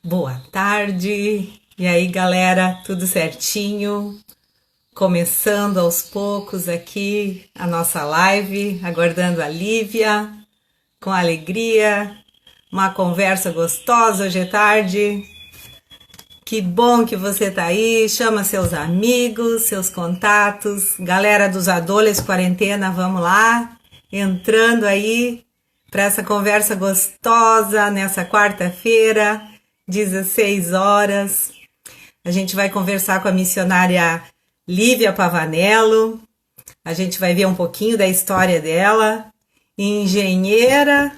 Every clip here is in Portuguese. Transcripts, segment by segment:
Boa tarde. E aí, galera, tudo certinho? Começando aos poucos aqui a nossa live, aguardando a Lívia, com alegria, uma conversa gostosa hoje à tarde. Que bom que você tá aí. Chama seus amigos, seus contatos, galera dos Adolescentes Quarentena, vamos lá, entrando aí para essa conversa gostosa nessa quarta-feira, 16 horas. A gente vai conversar com a missionária Lívia Pavanello. A gente vai ver um pouquinho da história dela. Engenheira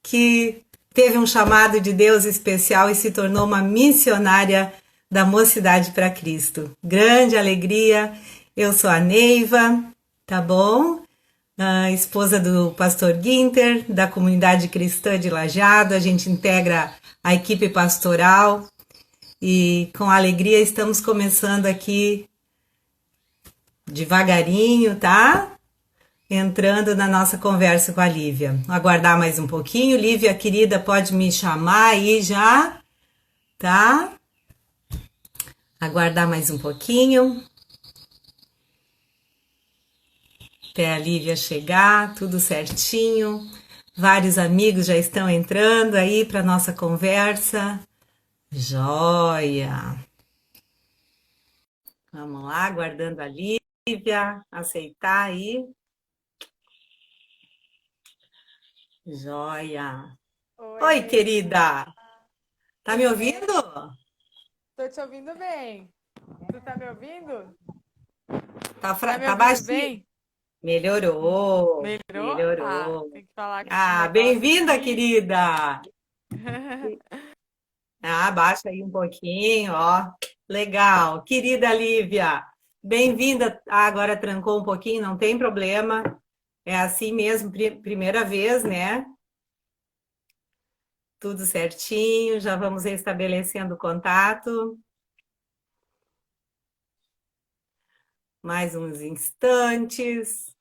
que teve um chamado de Deus especial e se tornou uma missionária da Mocidade para Cristo. Grande alegria. Eu sou a Neiva, tá bom? A esposa do pastor Guinter, da comunidade cristã de Lajeado. A gente integra a equipe pastoral e com alegria estamos começando aqui devagarinho, tá? Entrando na nossa conversa com a Lívia. Aguardar mais um pouquinho. Lívia, querida, pode me chamar aí já, tá? Aguardar mais um pouquinho. Até a Lívia chegar, tudo certinho. Vários amigos já estão entrando aí para nossa conversa. Joia! Vamos lá, aguardando a Lívia aceitar aí. Joia! Oi, Oi, Neiva. querida! Tá me Tudo ouvindo? bem? Tô te ouvindo bem. Tu tá me ouvindo? Tá me Tá ouvindo baixinho? bem? Melhorou, Melhorou? Tá, melhorou. tem que falar com esse Ah, negócio bem-vinda, aqui. querida! Ah, baixa aí um pouquinho, ó. Legal. Querida Lívia, bem-vinda. Ah, agora trancou um pouquinho, não tem problema. É assim mesmo, primeira vez, né? Tudo certinho, já vamos estabelecendo contato. Mais uns instantes.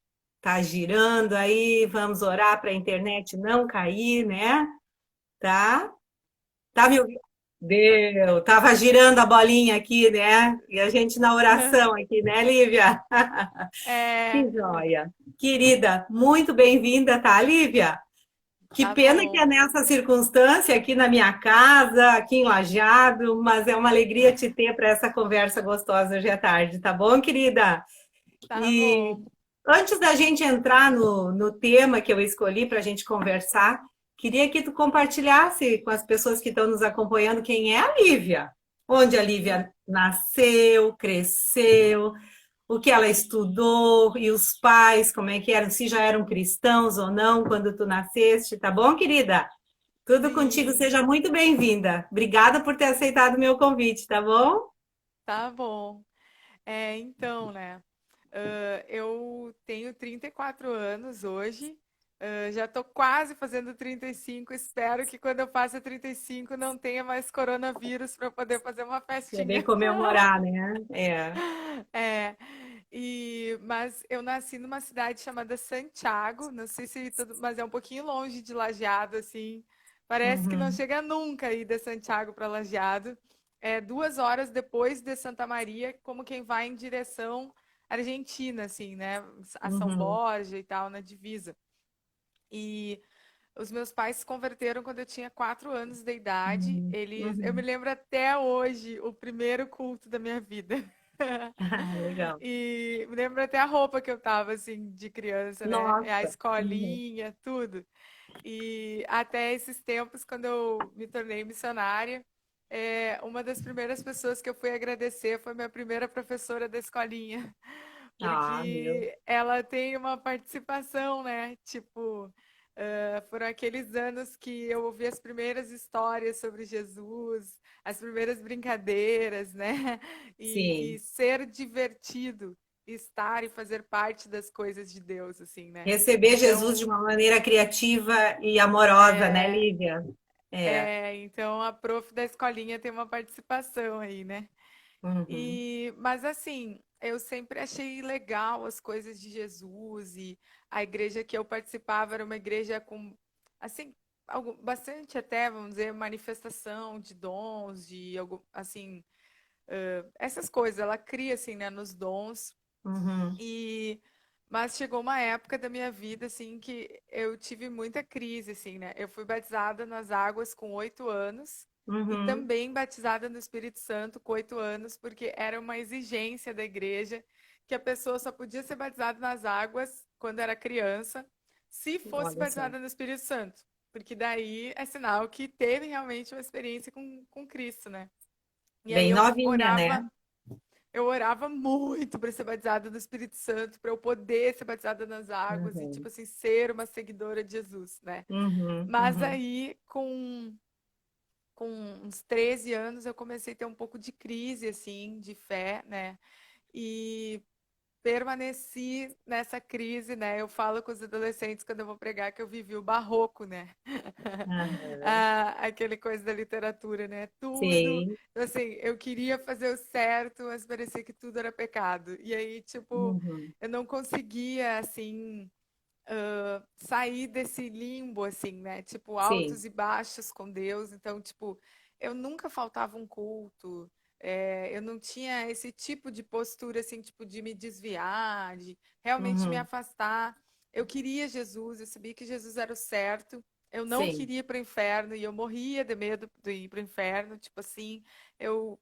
Tá girando aí, vamos orar para a internet não cair, né? Tá? Tá me ouvindo? Deu. Tava girando a bolinha aqui, né? E a gente na oração aqui, né, Lívia? É, Que joia. Querida, muito bem-vinda, tá, Lívia? Que tá pena que é bom. nessa circunstância aqui na minha casa, aqui em Lajeado, mas é uma alegria te ter para essa conversa gostosa hoje à tarde, tá bom, querida? Tá E bom. antes da gente entrar no tema que eu escolhi para a gente conversar, queria que tu compartilhasse com as pessoas que estão nos acompanhando quem é a Lívia. Onde a En- Lívia nasceu, cresceu, o que ela estudou e os pais, como é que eram, se já eram cristãos ou não quando tu nasceste, tá bom, querida? Tudo contigo, Sim, seja muito bem-vinda. Obrigada por ter aceitado o meu convite, tá bom? tá bom. Então, né? Eu tenho 34 anos hoje. Já tô quase fazendo 35. Espero que quando eu faça 35 não tenha mais coronavírus para poder fazer uma Poder festinha. comemorar, né? É. É, mas eu nasci numa cidade chamada Santiago, não sei se tudo, mas é um pouquinho longe de Lajeado, assim. Parece que não Uhum, chega nunca aí de Santiago para Lajeado. É 2 horas depois de Santa Maria, como quem vai em direção Argentina, assim, né? A São uhum. Borja e tal, na divisa. E os meus pais se converteram quando eu tinha 4 anos de idade. Eu me Uhum. lembro até hoje o primeiro culto da minha vida. Legal. E me lembro até a roupa que eu tava, assim, de criança, né? É a Nossa. Uhum. escolinha, tudo. E até esses tempos, quando eu me tornei missionária, uma das primeiras pessoas que eu fui agradecer foi minha primeira professora da escolinha, Ah, meu. porque ela tem uma participação, né? Tipo, foram aqueles anos que eu ouvi as primeiras histórias sobre Jesus, as primeiras brincadeiras, né? E Sim. ser divertido, estar e fazer parte das coisas de Deus, assim, né? Receber Jesus de Então, uma maneira criativa e amorosa, né, é, Lívia? É. então a prof da escolinha tem uma participação aí, né? Uhum. Mas assim, eu sempre achei legal as coisas de Jesus e a igreja que eu participava era uma igreja com, assim, bastante até, vamos dizer, manifestação de dons, de algo assim, essas coisas. Ela cria assim, né, nos dons. Uhum. E mas chegou uma época da minha vida assim que eu tive muita crise assim, né? Eu fui batizada nas águas com 8 anos e Uhum. também batizada no Espírito Santo com 8 anos, porque era uma exigência da igreja que a pessoa só podia ser batizada nas águas quando era criança, se fosse Olha só. batizada no Espírito Santo, porque daí é sinal que teve realmente uma experiência com Cristo, né? E aí Bem novinha, né? eu orava muito para ser batizada no Espírito Santo, para eu poder ser batizada nas águas e, tipo Uhum. assim, ser uma seguidora de Jesus, né? Uhum. Mas Uhum. aí, com uns 13 anos, eu comecei a ter um pouco de crise, assim, de fé, né? E permaneci nessa crise, né? Eu falo com os adolescentes quando eu vou pregar que eu vivi o barroco, né? Aham. Ah, aquele coisa da literatura, né? Tudo, Sim. assim, eu queria fazer o certo, mas parecia que tudo era pecado. E aí, tipo, Uhum. eu não conseguia, assim, sair desse limbo, assim, né? Tipo, Sim. altos e baixos com Deus. Então, tipo, eu nunca faltava um culto. Eu não tinha esse tipo de postura, assim, tipo, de me desviar, de realmente me Uhum. afastar. Eu queria Jesus, eu sabia que Jesus era o certo. Eu não Sim. queria ir para o inferno e eu morria de medo de ir para o inferno, tipo assim.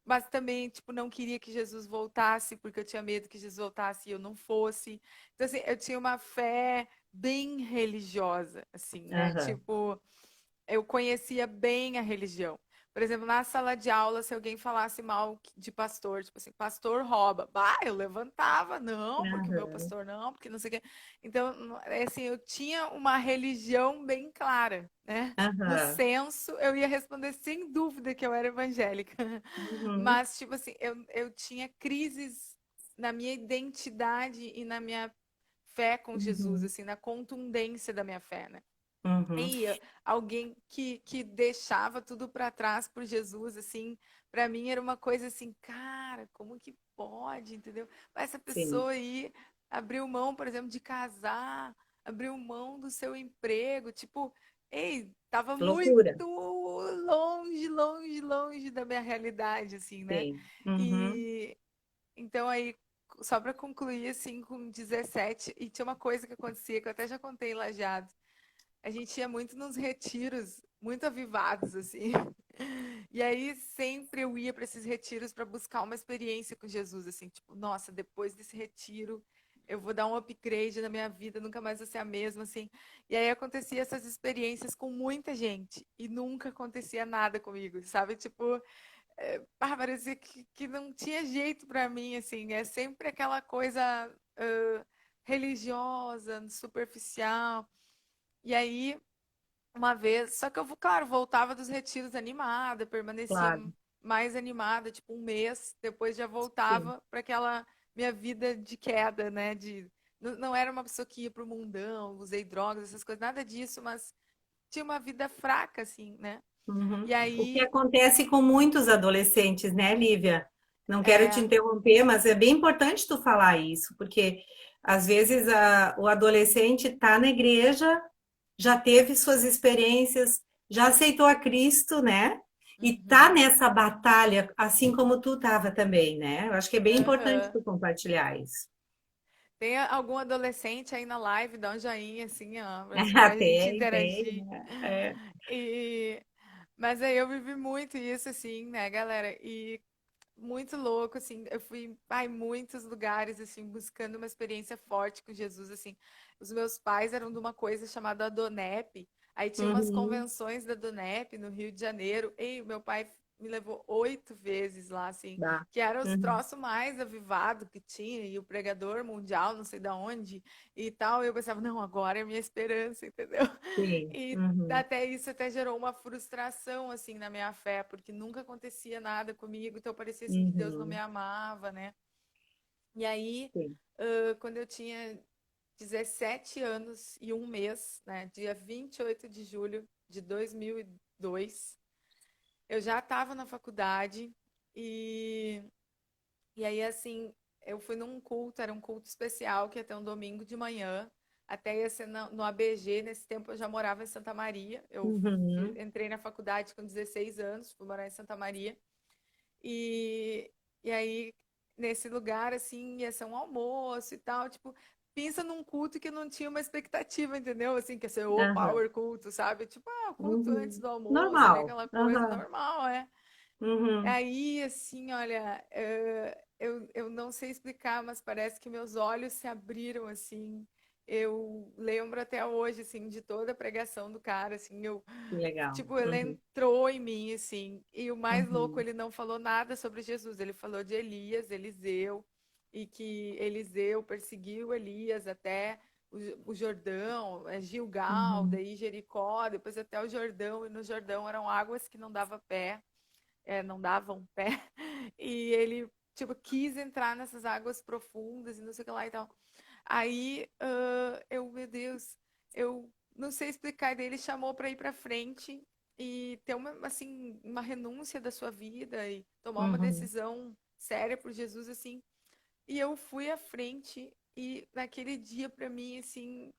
Mas também, tipo, não queria que Jesus voltasse, porque eu tinha medo que Jesus voltasse e eu não fosse. Então, assim, eu tinha uma fé bem religiosa, assim, né? Aham. Tipo, eu conhecia bem a religião. Por exemplo, na sala de aula, se alguém falasse mal de pastor, tipo assim, pastor rouba. Bah, eu levantava, não, porque o meu Aham. pastor não, porque não sei o quê. Então, assim, eu tinha uma religião bem clara, né? No Aham. senso, eu ia responder sem dúvida que eu era evangélica. Uhum. Mas, tipo assim, eu tinha crises na minha identidade e na minha fé com Jesus, Uhum. assim, na contundência da minha fé, né? Uhum. E alguém que deixava tudo para trás por Jesus, assim, para mim era uma coisa assim, cara, como que pode, entendeu? Essa Sim. pessoa aí abriu mão, por exemplo, de casar, abriu mão do seu emprego, tipo, ei, tava muito Loucura. longe, longe, longe da minha realidade, assim, né? Sim. Uhum. E então aí, só para concluir, assim, com 17, e tinha uma coisa que acontecia, que eu até já contei em Lajeado, a gente ia muito nos retiros, muito avivados, assim. E aí sempre eu ia para esses retiros para buscar uma experiência com Jesus, assim, tipo, nossa, depois desse retiro eu vou dar um upgrade na minha vida, nunca mais vou ser a mesma, assim. E aí acontecia essas experiências com muita gente e nunca acontecia nada comigo, sabe? Tipo, parecia que não tinha jeito para mim, assim. É sempre aquela coisa religiosa, superficial. E aí uma vez, só que eu, claro, voltava dos retiros animada, permanecia Claro. mais animada, tipo um mês, depois já Sim. voltava para aquela minha vida de queda, né? Não era uma pessoa que ia pro mundão, usei drogas, essas coisas, nada disso, mas tinha uma vida fraca, assim, né? Uhum. E O que aí, acontece com muitos adolescentes, né, Lívia? Não quero te é, interromper, mas é bem importante tu falar isso, porque às vezes o adolescente está na igreja, já teve suas experiências, já aceitou a Cristo, né? E tá uhum, nessa batalha, assim como tu estava também, né? Eu acho que é bem importante aham. tu compartilhar isso. Tem algum adolescente aí na live, dá um joinha, assim, ó, pra gente Tem, interagir. né? É. E, mas aí eu vivi muito isso, assim, né, galera? E muito louco, assim, eu fui em muitos lugares, assim, buscando uma experiência forte com Jesus, assim. Os meus pais eram de uma coisa chamada Adonep, aí tinha umas Uhum. convenções da Adonep no Rio de Janeiro, e o meu pai me levou 8 vezes lá, assim, Dá. que era os Uhum. troços mais avivado que tinha, e o pregador mundial, não sei da onde, e tal, e eu pensava, não, agora é a minha esperança, entendeu? Sim. E Uhum. até isso até gerou uma frustração assim na minha fé, porque nunca acontecia nada comigo, então parecia assim que Deus não me Uhum. amava, né? E aí, Sim. quando eu tinha 17 anos e um mês, né, dia 28 de julho de 2002, eu já estava na faculdade e e aí assim, eu fui num culto, era um culto especial que ia ter um domingo de manhã até ia ser no ABG. Nesse tempo eu já morava em Santa Maria. Eu Uhum. entrei na faculdade com 16 anos, fui morar em Santa Maria. E, e aí, nesse lugar, assim, ia ser um almoço e tal. Tipo, pensa num culto que não tinha uma expectativa, entendeu? Assim, que ia ser o Aham. power culto, sabe? Tipo, culto antes Uhum. do almoço, ali Normal. aquela coisa Aham. normal, é. Uhum. Aí, assim, olha, eu não sei explicar, mas parece que meus olhos se abriram, assim. Eu lembro até hoje, assim, de toda a pregação do cara, assim, Que legal. tipo, ele Uhum. entrou em mim, assim. E o mais louco, Uhum. ele não falou nada sobre Jesus, ele falou de Elias, Eliseu, e que Eliseu perseguiu Elias até o Jordão, Gilgal, Uhum. daí Jericó, depois até o Jordão, e no Jordão eram águas que não dava pé, não davam pé, e ele, tipo, quis entrar nessas águas profundas e não sei o que lá e tal. Aí, meu Deus, eu não sei explicar, e daí ele chamou para ir para frente e ter uma, assim, uma renúncia da sua vida e tomar uma Uhum. decisão séria por Jesus, assim. E eu fui à frente e naquele dia, para mim, assim,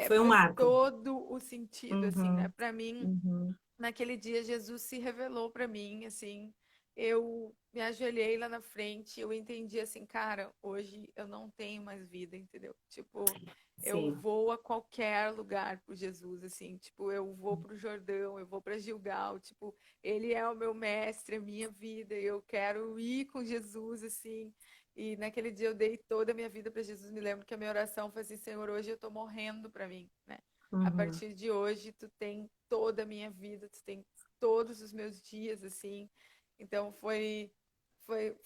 Foi um fez marco. todo o sentido, assim, né? Uhum. Para mim, Uhum. naquele dia Jesus se revelou para mim, assim, eu me ajoelhei lá na frente, eu entendi assim, cara, hoje eu não tenho mais vida, entendeu? Tipo, eu Sim. vou a qualquer lugar por Jesus, assim, tipo, eu vou pro Jordão, eu vou para Gilgal, tipo, ele é o meu mestre, a minha vida, e eu quero ir com Jesus, assim. E naquele dia eu dei toda a minha vida para Jesus. Me lembro que a minha oração foi assim: Senhor, hoje eu tô morrendo para mim, né? A Uhum. partir de hoje, tu tem toda a minha vida, tu tem todos os meus dias, assim. Então foi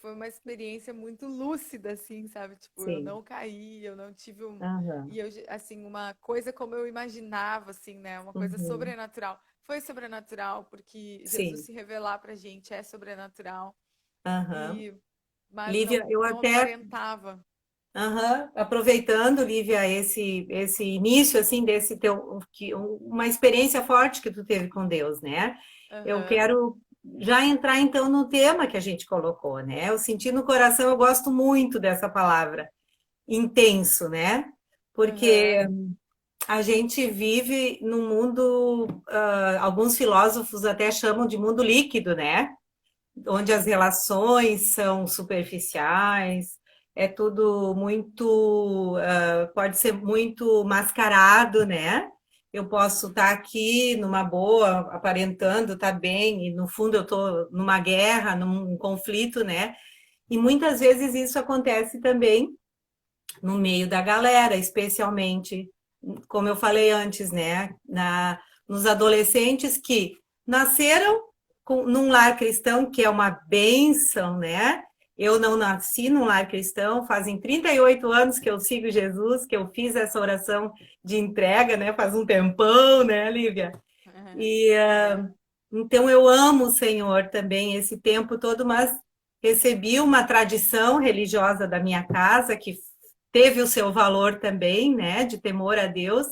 uma experiência muito lúcida, assim, sabe? Tipo, eu Sim. não caí, eu não tive um. Aham. E eu, assim, uma coisa como eu imaginava, assim, né? Uma coisa Uhum. sobrenatural. Foi sobrenatural, porque Jesus Sim. se revelar pra gente é sobrenatural. Aham. E, mas Lívia, não, eu não até, aparentava. aham, aproveitando, Lívia, esse início assim desse teu uma experiência forte que tu teve com Deus, né? Eu Aham, quero já entrar então no tema que a gente colocou, né? Eu senti no coração, eu gosto muito dessa palavra, intenso, né? Porque aham, a gente vive num mundo, alguns filósofos até chamam de mundo líquido, né? Onde as sim. relações são superficiais, é tudo muito, pode ser muito mascarado, né? Eu posso estar aqui numa boa, aparentando estar bem, e no fundo eu estou numa guerra, num conflito, né? E muitas vezes isso acontece também no meio da galera, especialmente, como eu falei antes, né? Nos adolescentes que nasceram num lar cristão, que é uma benção, né? Eu não nasci num lar cristão, fazem 38 anos que eu sigo Jesus, que eu fiz essa oração de entrega, né? Faz um tempão, né, Lívia? E Aham, então eu amo o Senhor também esse tempo todo, mas recebi uma tradição religiosa da minha casa que teve o seu valor também, né, de temor a Deus,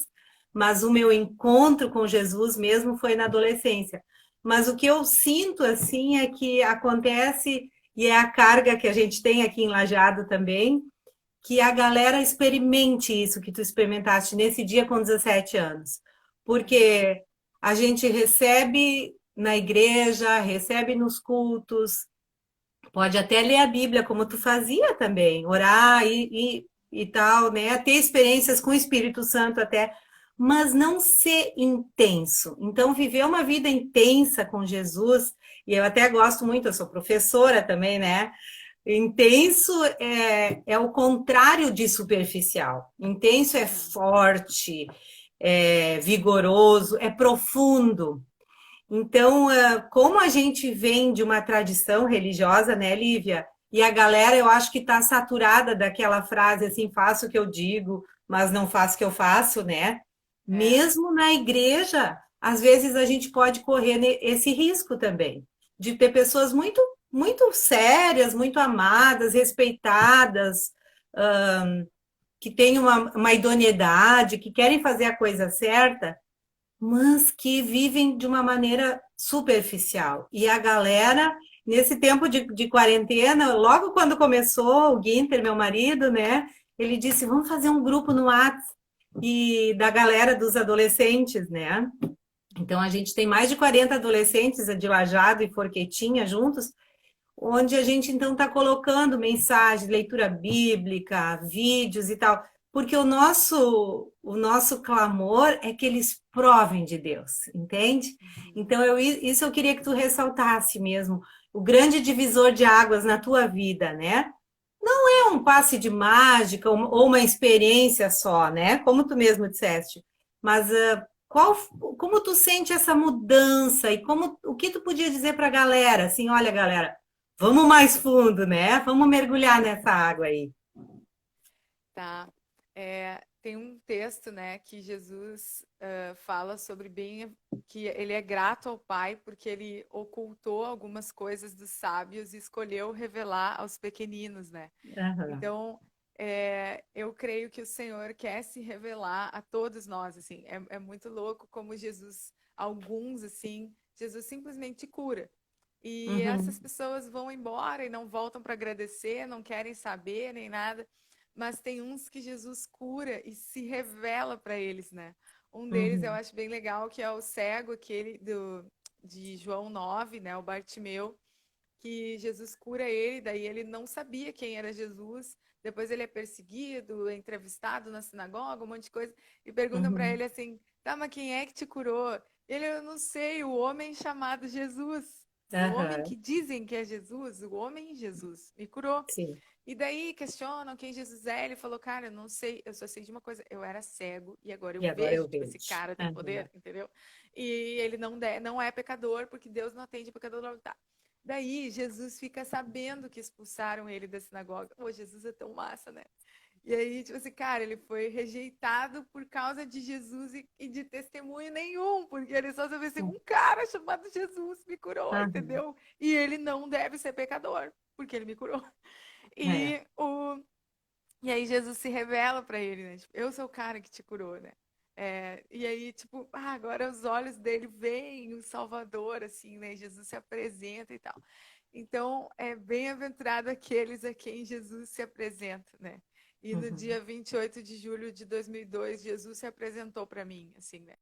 mas o meu encontro com Jesus mesmo foi na adolescência. Mas o que eu sinto assim é que acontece e é a carga que a gente tem aqui em Lajeado também, que a galera experimente isso que tu experimentaste nesse dia com 17 anos. aham, Porque a gente recebe na igreja, recebe nos cultos, pode até ler a Bíblia, como tu fazia também, orar e tal, né? Ter experiências com o Espírito Santo até, mas não ser intenso. Então, viver uma vida intensa com Jesus, e eu até gosto muito, eu sou professora também, né? Intenso é o contrário de superficial. Intenso é aham, forte, é vigoroso, é profundo. Então, como a gente vem de uma tradição religiosa, né, Lívia? E a galera, eu acho que está saturada daquela frase assim: faço o que eu digo, mas não faço o que eu faço, né? é, Mesmo na igreja, às vezes a gente pode correr esse risco também, de ter pessoas muito, muito sérias, muito amadas, respeitadas, que têm uma idoneidade, que querem fazer a coisa certa, mas que vivem de uma maneira superficial. E a galera, nesse tempo de quarentena, logo quando começou, o Guinter, meu marido, né? Ele disse: vamos fazer um grupo no WhatsApp. e da galera dos adolescentes, né? Então a gente tem mais de 40 adolescentes de Lajado e Forquetinha juntos, onde a gente então está colocando mensagens, leitura bíblica, vídeos e tal, porque o nosso clamor é que eles provem de Deus, entende? Uhum. Então isso eu queria que tu ressaltasse mesmo, o grande divisor de águas na tua vida, né? É um passe de mágica ou uma experiência só, né? Como tu mesmo disseste. Mas como tu sente essa mudança e o que tu podia dizer para a galera? Assim, olha, galera, vamos mais fundo, né? Vamos mergulhar nessa água aí. Tá. Tem um texto, né, que Jesus fala sobre bem que ele é grato ao Pai porque ele ocultou algumas coisas dos sábios e escolheu revelar aos pequeninos, né? Aham, Então, eu creio que o Senhor quer se revelar a todos nós, assim. É muito louco como Jesus, alguns, assim, Jesus simplesmente cura. E essas uhum, pessoas vão embora e não voltam para agradecer, não querem saber nem nada. Mas tem uns que Jesus cura e se revela para eles, né? Um deles eu uhum, acho bem legal, que é o cego, de João 9, né? O Bartimeu, que Jesus cura ele, daí ele não sabia quem era Jesus. Depois ele é perseguido, é entrevistado na sinagoga, um monte de coisa, e perguntam para uhum, ele assim: tá, mas quem é que te curou? Ele, eu não sei, o homem chamado Jesus. O homem aham, que dizem que é Jesus, o homem Jesus, me curou. sim. E daí questionam quem Jesus é. Ele falou, cara, eu não sei, eu só sei de uma coisa, eu era cego e agora eu E agora eu vejo. Tipo, esse vejo. cara tem Aham, poder, entendeu? E ele não é pecador, porque Deus não atende pecador. Tá. Daí Jesus fica sabendo que expulsaram ele da sinagoga. Pô, Jesus é tão massa, né? E aí, tipo assim, cara, ele foi rejeitado por causa de Jesus e de testemunho nenhum, porque ele só sabia assim, um cara chamado Jesus me curou, aham, entendeu? E ele não deve ser pecador, porque ele me curou. é, E, o... e aí Jesus se revela para ele, né? Tipo, eu sou o cara que te curou, né? E aí, tipo, agora os olhos dele veem o Salvador, assim, né? Jesus se apresenta e tal. Então, é bem-aventurado aqueles a quem Jesus se apresenta, né? E no uhum. dia 28 de julho de 2002, Jesus se apresentou para mim, assim, né?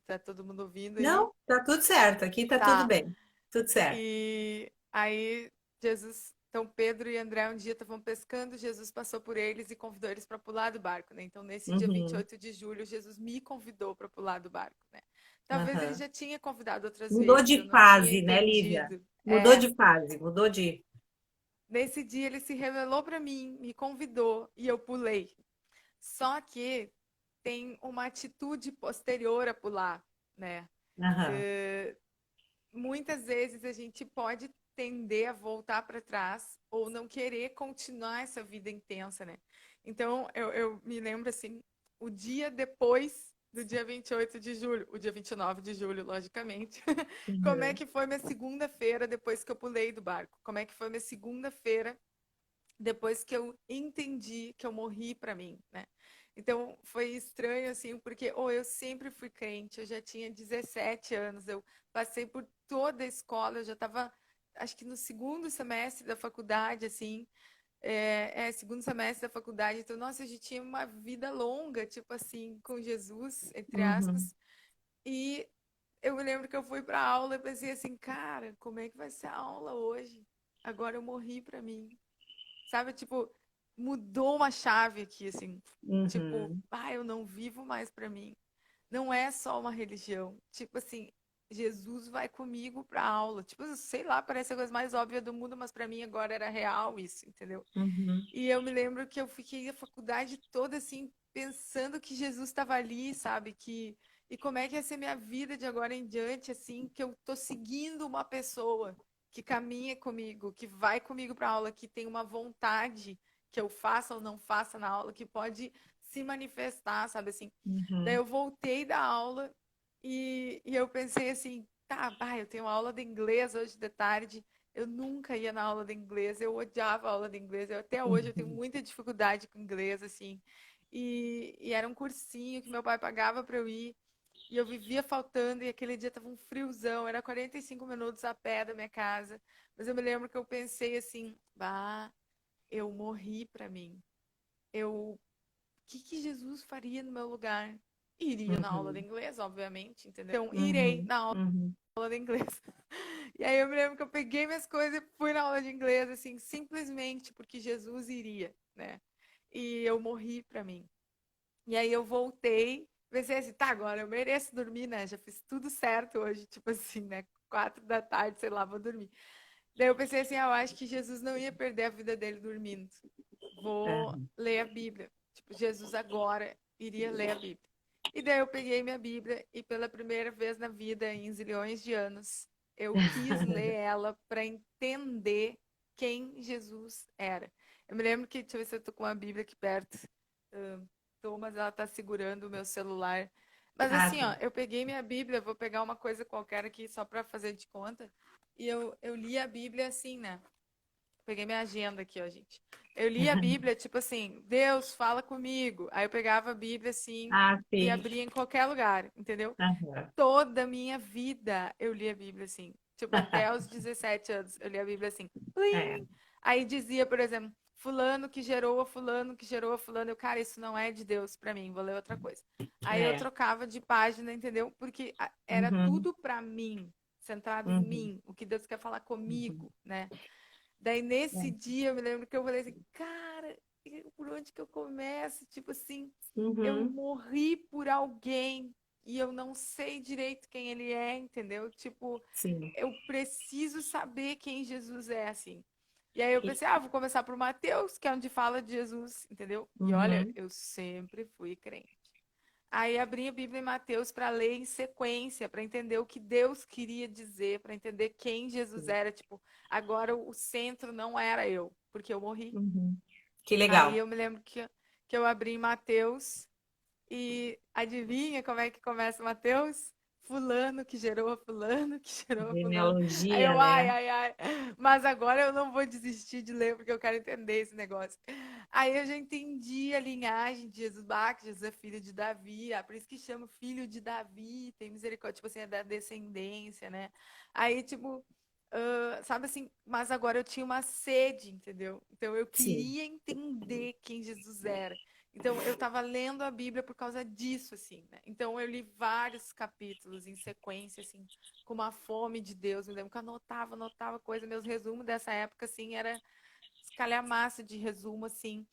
Tá todo mundo ouvindo aí? Não, tá tudo certo. Aqui tá tudo Tá. bem. Tudo certo. E aí Jesus, então Pedro e André um dia estavam pescando, Jesus passou por eles e convidou eles para pular do barco, né? Então nesse dia vinte e Uhum, oito de julho, Jesus me convidou para pular do barco, né? Talvez ele aham. já tinha convidado outras Mudou vezes, eu de não tinha fase, né, Lívia? entendido. Mudou de fase, mudou de. Nesse dia ele se revelou para mim, me convidou e eu pulei. Só que tem uma atitude posterior a pular, né? Aham, Muitas vezes a gente pode tender a voltar para trás ou não querer continuar essa vida intensa, né? Então, eu me lembro assim, o dia depois do dia 28 de julho, o dia 29 de julho, logicamente, como é uhum, que foi minha segunda-feira depois que eu pulei do barco? Como é que foi minha segunda-feira depois que eu entendi que eu morri para mim, né? Então foi estranho assim, porque eu sempre fui crente, eu já tinha 17 anos, eu passei por toda a escola, eu já estava, acho que no segundo semestre da faculdade, assim, segundo semestre da faculdade, então, nossa, eu já tinha uma vida longa, tipo assim, com Jesus, entre uhum, aspas, e eu me lembro que eu fui para aula e pensei assim, cara, como é que vai ser a aula hoje? Agora eu morri para mim. Sabe, tipo, mudou uma chave aqui, assim. Tipo, uhum, eu não vivo mais pra mim. Não é só uma religião. Tipo assim, Jesus vai comigo pra aula. Tipo, sei lá, parece a coisa mais óbvia do mundo, mas pra mim agora era real isso, entendeu? uhum, E eu me lembro que eu fiquei a faculdade toda assim, pensando que Jesus estava ali, sabe? E como é que ia ser minha vida de agora em diante, assim, que eu tô seguindo uma pessoa que caminha comigo, que vai comigo para aula, que tem uma vontade que eu faça ou não faça na aula, que pode se manifestar, sabe assim? Daí uhum, eu voltei da aula e eu pensei assim, tá, eu tenho aula de inglês hoje de tarde. Eu nunca ia na aula de inglês, eu odiava a aula de inglês. Até hoje eu tenho uhum, muita dificuldade com inglês, assim. E era um cursinho que meu pai pagava para eu ir. e eu vivia faltando, e aquele dia tava um friozão, era 45 minutos a pé da minha casa. Mas eu me lembro que eu pensei assim, bah, eu morri pra mim. O que Jesus faria no meu lugar? Iria na aula de Uhum. inglês, obviamente, entendeu? Então, irei Uhum. na aula Uhum. de inglês. E aí eu me lembro que eu peguei minhas coisas e fui na aula de inglês, assim, simplesmente porque Jesus iria, né? E eu morri pra mim. E aí eu voltei, pensei assim, tá, agora eu mereço dormir, né? Já fiz tudo certo hoje, tipo assim, né? 4 da tarde, sei lá, vou dormir. Daí eu pensei assim, eu acho que Jesus não ia perder a vida dele dormindo. Vou É. ler a Bíblia. Tipo, Jesus agora iria ler a Bíblia. E daí eu peguei minha Bíblia e pela primeira vez na vida, em zilhões de anos, eu quis ler ela para entender quem Jesus era. Eu me lembro que, deixa eu ver se eu tô com a Bíblia aqui perto. Mas ela tá segurando o meu celular. Mas Ah, assim, tá. ó, eu peguei minha Bíblia, vou pegar uma coisa qualquer aqui só para fazer de conta. E eu li a Bíblia assim, né? Peguei minha agenda aqui, ó, gente. Eu li a Bíblia, tipo assim, Deus, fala comigo. Aí eu pegava a Bíblia assim Ah, e sim. abria em qualquer lugar, entendeu? Aham. Toda a minha vida eu li a Bíblia assim. Tipo, até os 17 anos eu li a Bíblia assim. É. Plim! Aí dizia, por exemplo, fulano que gerou a fulano que gerou a fulano. Eu, cara, isso não é de Deus pra mim, vou ler outra coisa. Aí eu É. trocava de página, entendeu? Porque era Uhum. tudo pra mim, centrado em Uhum. mim, o que Deus quer falar Uhum. comigo, né? Daí nesse É. dia eu me lembro que eu falei assim, cara, por onde que eu começo? Tipo assim, eu Uhum. morri por alguém e eu não sei direito quem ele é, entendeu? Tipo, Sim. eu preciso saber quem Jesus é, assim. E aí eu pensei, vou começar por Mateus, que é onde fala de Jesus, entendeu? E olha, Uhum. eu sempre fui crente. Aí abri a Bíblia em Mateus para ler em sequência, para entender o que Deus queria dizer, para entender quem Jesus Sim. era. Tipo, agora o centro não era eu, porque eu morri. Uhum. Que Aí legal. eu me lembro que eu abri em Mateus e adivinha como é que começa Mateus? Fulano que gerou a fulano que gerou a fulano. Aí Genealogia, eu, ai, né? ai, ai. Mas agora eu não vou desistir de ler porque eu quero entender esse negócio. Aí eu já entendi a linhagem de Jesus, que Jesus é filho de Davi, por isso que chama filho de Davi, tem misericórdia, tipo assim, é da descendência, né? Aí, tipo, sabe assim, mas agora eu tinha uma sede, entendeu? Então eu Sim. queria entender quem Jesus era. Então, eu estava lendo a Bíblia por causa disso, assim, né? Então, eu li vários capítulos em sequência, assim, com uma fome de Deus. Me lembro que eu anotava coisa. Meus resumos dessa época, assim, era escalhamaço de resumo, assim.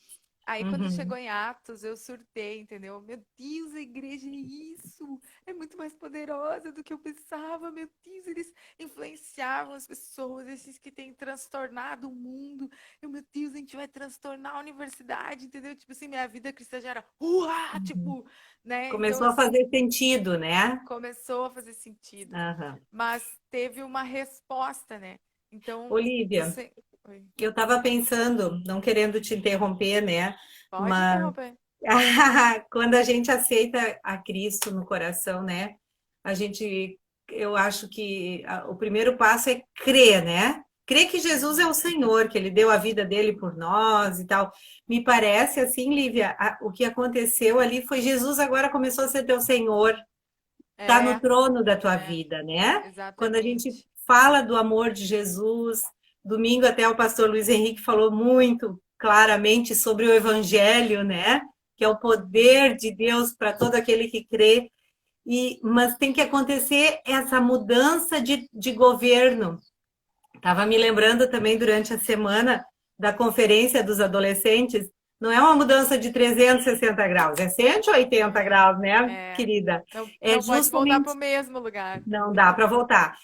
Aí, quando chegou Uhum. em Atos, eu surtei, entendeu? Meu Deus, a igreja é isso! É muito mais poderosa do que eu pensava. Meu Deus, eles influenciavam as pessoas, esses que têm transtornado o mundo. Meu Deus, a gente vai transtornar a universidade, entendeu? Tipo assim, minha vida cristã já era, Uhum. tipo, né? Então, Começou a assim, fazer sentido, né? começou a fazer sentido. Aham. Mas teve uma resposta, né? Então, Olivia, você. Oi, eu estava pensando, não querendo te interromper, né? pode Mas interromper. quando a gente aceita a Cristo no coração, né? A gente, eu acho que o primeiro passo é crer, né? Crer que Jesus é Uhum. o Senhor, que Ele deu a vida dele por nós e tal. Me parece assim, Lívia, o que aconteceu ali foi Jesus agora começou a ser teu Senhor, tá no É, trono da tua é, vida, né? Quando a gente exatamente. fala do amor de Jesus, domingo até o pastor Luiz Henrique falou muito claramente sobre o evangelho, né? Que é o poder de Deus para todo aquele que crê. Mas tem que acontecer essa mudança de governo. Estava me lembrando também durante a semana da conferência dos adolescentes. Não é uma mudança de 360 graus, é 180 É, graus, né, é. querida? Não, É não pode voltar para justamente o mesmo lugar. não dá para voltar.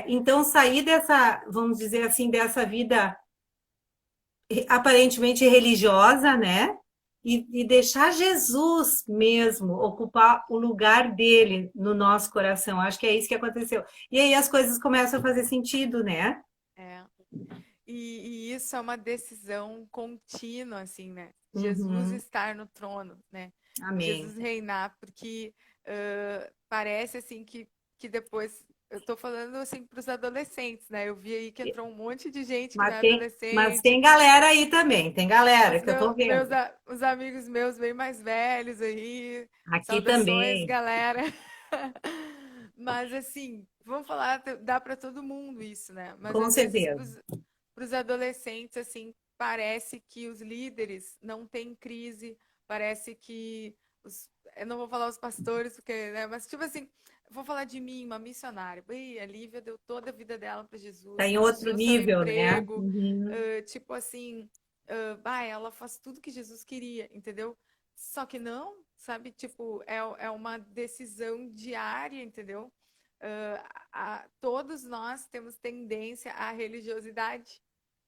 Então sair dessa, vamos dizer assim, dessa vida aparentemente religiosa, né? E deixar Jesus mesmo ocupar o lugar dele no nosso coração. Acho que é isso que aconteceu. E aí as coisas começam a fazer sentido, né? É. E isso é uma decisão contínua, assim, né? Jesus Uhum. estar no trono, né? Amém. Jesus reinar, porque parece assim que depois. Eu tô falando assim para os adolescentes, né? Eu vi aí que entrou um monte de gente que não é Mas tem adolescente, galera aí também, tem galera os que eu tô meus vendo. os amigos meus bem mais velhos aí. Aqui Saudações, também. galera. Mas assim, vamos falar, dá para todo mundo isso, né? Mas Com às vezes certeza. para os adolescentes, assim, parece que os líderes não têm crise, parece que eu não vou falar os pastores, porque, né? Mas tipo assim, vou falar de mim, uma missionária. Bem, a Lívia deu toda a vida dela para Tá Jesus, em outro renunciou seu nível, né? emprego, Uhum. tipo assim, ela faz tudo que Jesus queria, entendeu? Só que não, sabe? Tipo, é uma decisão diária, entendeu? Todos nós temos tendência à religiosidade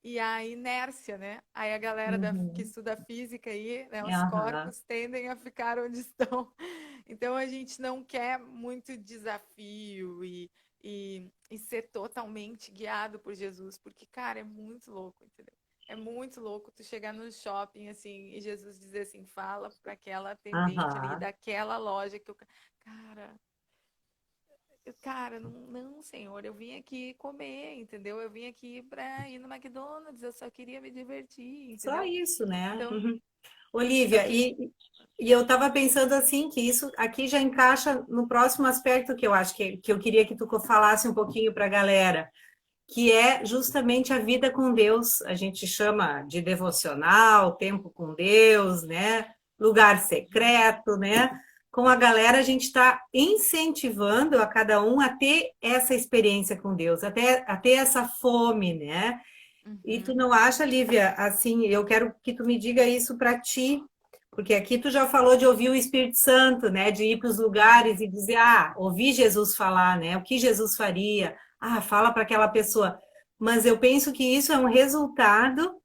e à inércia, né? Aí a galera que Uhum. estuda física aí, né, os Aham. corpos tendem a ficar onde estão. Então a gente não quer muito desafio e ser totalmente guiado por Jesus, porque, cara, é muito louco, entendeu? É muito louco tu chegar no shopping assim e Jesus dizer assim, fala para aquela atendente ali Aham. daquela loja que o cara, cara, não, não, senhor, eu vim aqui comer, entendeu? Eu vim aqui para ir no McDonald's, eu só queria me divertir, Só entendeu? isso, né? Então, Uhum. só Olivia, que. e eu estava pensando assim que isso aqui já encaixa no próximo aspecto que eu acho que eu queria que tu falasse um pouquinho para a galera, que é justamente a vida com Deus. A gente chama de devocional, tempo com Deus, né? Lugar Uhum, secreto, né? Com a galera, a gente está incentivando a cada um a ter essa experiência com Deus, até a ter essa fome, né? E tu uhum, não acha, Lívia, assim, eu quero que tu me diga isso para ti, porque aqui tu já falou de ouvir o Espírito Santo, né? De ir para os lugares uhum, e dizer, ouvi Jesus falar, né? O que Jesus faria? Fala para aquela pessoa. Mas eu penso que isso é um resultado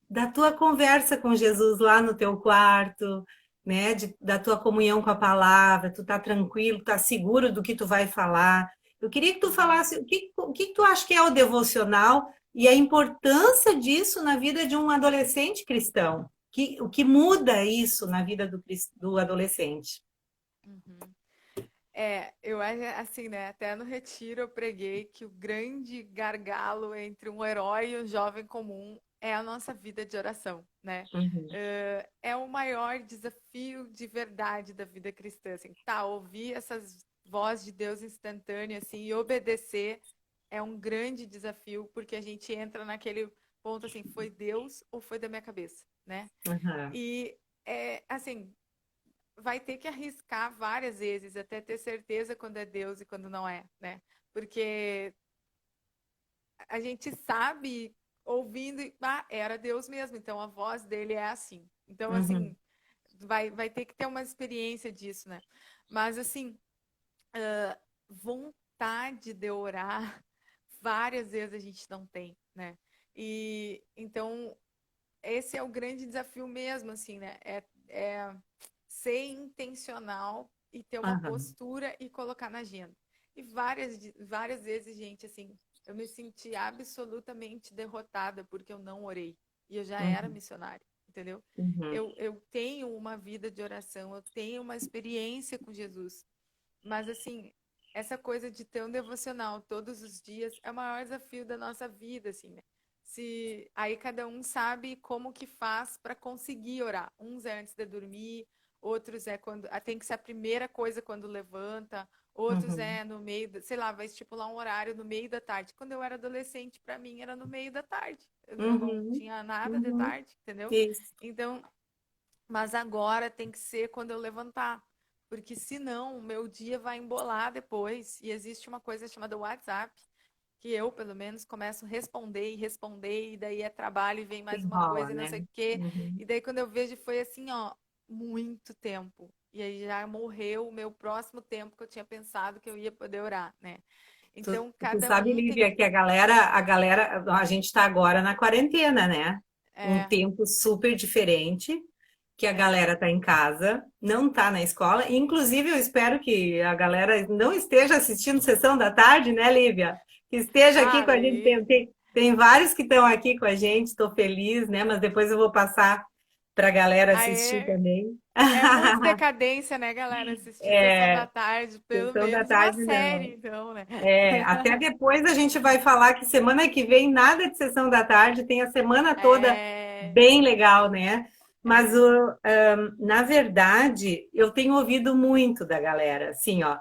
da tua conversa com Jesus lá no teu quarto, né? Da tua comunhão com a palavra, tu tá tranquilo, tá seguro do que tu vai falar. Eu queria que tu uhum. falasse o que tu acha que é o devocional e a importância disso na vida de um adolescente cristão. O que muda isso na vida do adolescente? Uhum. Eu acho assim, né? Até no retiro eu preguei que o grande gargalo entre um herói e um jovem comum é a nossa vida de oração, né? Uhum, É o maior desafio de verdade da vida cristã, assim, tá? Ouvir essas vozes de Deus instantânea, assim, e obedecer é um grande desafio, porque a gente entra naquele ponto assim, foi Deus ou foi da minha cabeça, né? uhum, E assim, vai ter que arriscar várias vezes até ter certeza quando é Deus e quando não é, né? Porque a gente sabe ouvindo, era Deus mesmo, então a voz dele é assim. Então, uhum, assim, vai ter que ter uma experiência disso, né? Mas, assim, vontade de orar, várias vezes a gente não tem, né? E então, esse é o grande desafio mesmo, assim, né? É ser intencional e ter uma uhum, postura e colocar na agenda. E várias vezes, gente, assim, eu me senti absolutamente derrotada porque eu não orei. E eu já era uhum, missionária, entendeu? uhum, Eu tenho uma vida de oração, eu tenho uma experiência com Jesus. Mas, assim, essa coisa de ter um devocional todos os dias é o maior desafio da nossa vida, assim, né? Se aí cada um sabe como que faz para conseguir orar. Uns é antes de dormir, outros é quando tem que ser a primeira coisa quando levanta, outros uhum, é no meio, sei lá, vai estipular um horário no meio da tarde. Quando eu era adolescente, para mim era no meio da tarde. Eu não uhum, tinha nada de uhum. tarde, entendeu? Isso. Então, mas agora tem que ser quando eu levantar, porque senão o meu dia vai embolar depois. E existe uma coisa chamada WhatsApp, que eu, pelo menos, começo a responder e responder, e daí é trabalho e vem mais uma Enrola, coisa e não né? sei o quê. Uhum. E daí quando eu vejo foi assim, ó, muito tempo. E aí já morreu o meu próximo tempo que eu tinha pensado que eu ia poder orar, né? Então Tu cada sabe, um tem. Lívia, que a gente está agora na quarentena, né? Um É, tempo super diferente, que a é. galera está em casa, não está na escola. Inclusive, eu espero que a galera não esteja assistindo sessão da tarde, né, Lívia? Que esteja aqui Ah, com a gente. daí. Tem vários que estão aqui com a gente, estou feliz, né? Mas depois eu vou passar para a galera assistir Aê, também. é muito decadência, né, galera? Assistir Sessão da É, Tarde, pelo sessão da menos uma tarde, não. série, então, né? Até depois a gente vai falar que semana que vem nada de sessão da tarde, tem a semana toda É, bem legal, né? Mas é. na verdade, eu tenho ouvido muito da galera, assim, ó,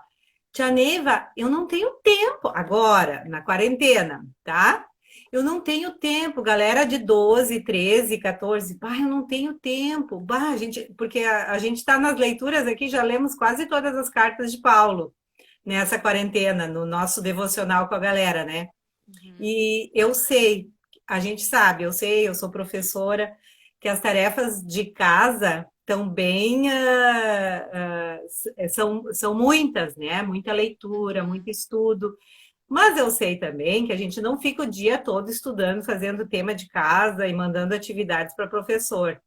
Tia Neiva, eu não tenho tempo agora, na quarentena, tá? Eu não tenho tempo, galera de 12, 13, 14. Bah, eu não tenho tempo. Bah, porque a gente está nas leituras aqui, já lemos quase todas as cartas de Paulo nessa quarentena, no nosso devocional com a galera, né? Uhum, E eu sei, a gente sabe, eu sei, eu sou professora, que as tarefas de casa também são muitas, né? Muita leitura, muito uhum, estudo. Mas eu sei também que a gente não fica o dia todo estudando, fazendo tema de casa e mandando atividades para professor.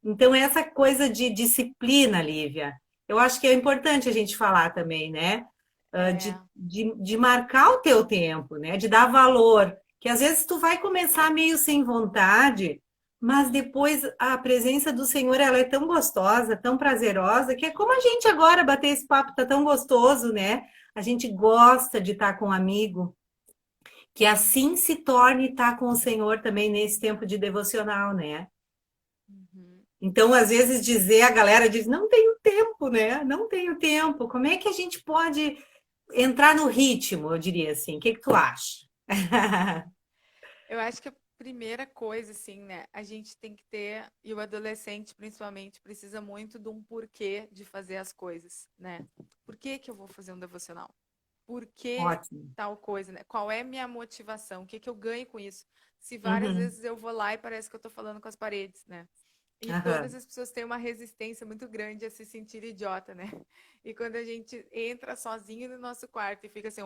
Então, essa coisa de disciplina, Lívia, eu acho que é importante a gente falar também, né? é, De marcar o teu tempo, né? De dar valor. Que às vezes tu vai começar meio sem vontade, mas depois a presença do Senhor, ela é tão gostosa, tão prazerosa, que é como a gente agora bater esse papo, tá tão gostoso, né? A gente gosta de estar com um amigo, que assim se torne estar com o Senhor também nesse tempo de devocional, né? uhum. Então, às vezes, dizer, a galera diz, não tenho tempo, né? Não tenho tempo. Como é que a gente pode entrar no ritmo, eu diria assim? O que que tu acha? Eu acho que a primeira coisa, assim, né? A gente tem que ter, e o adolescente principalmente, precisa muito de um porquê de fazer as coisas, né? Por que que eu vou fazer um devocional? Por que Ótimo. tal coisa, né? Qual é minha motivação? O que que eu ganho com isso? Se várias Uhum. vezes eu vou lá e parece que eu tô falando com as paredes, né? E todas Aham. as pessoas têm uma resistência muito grande a se sentir idiota, né? E quando a gente entra sozinho no nosso quarto e fica assim,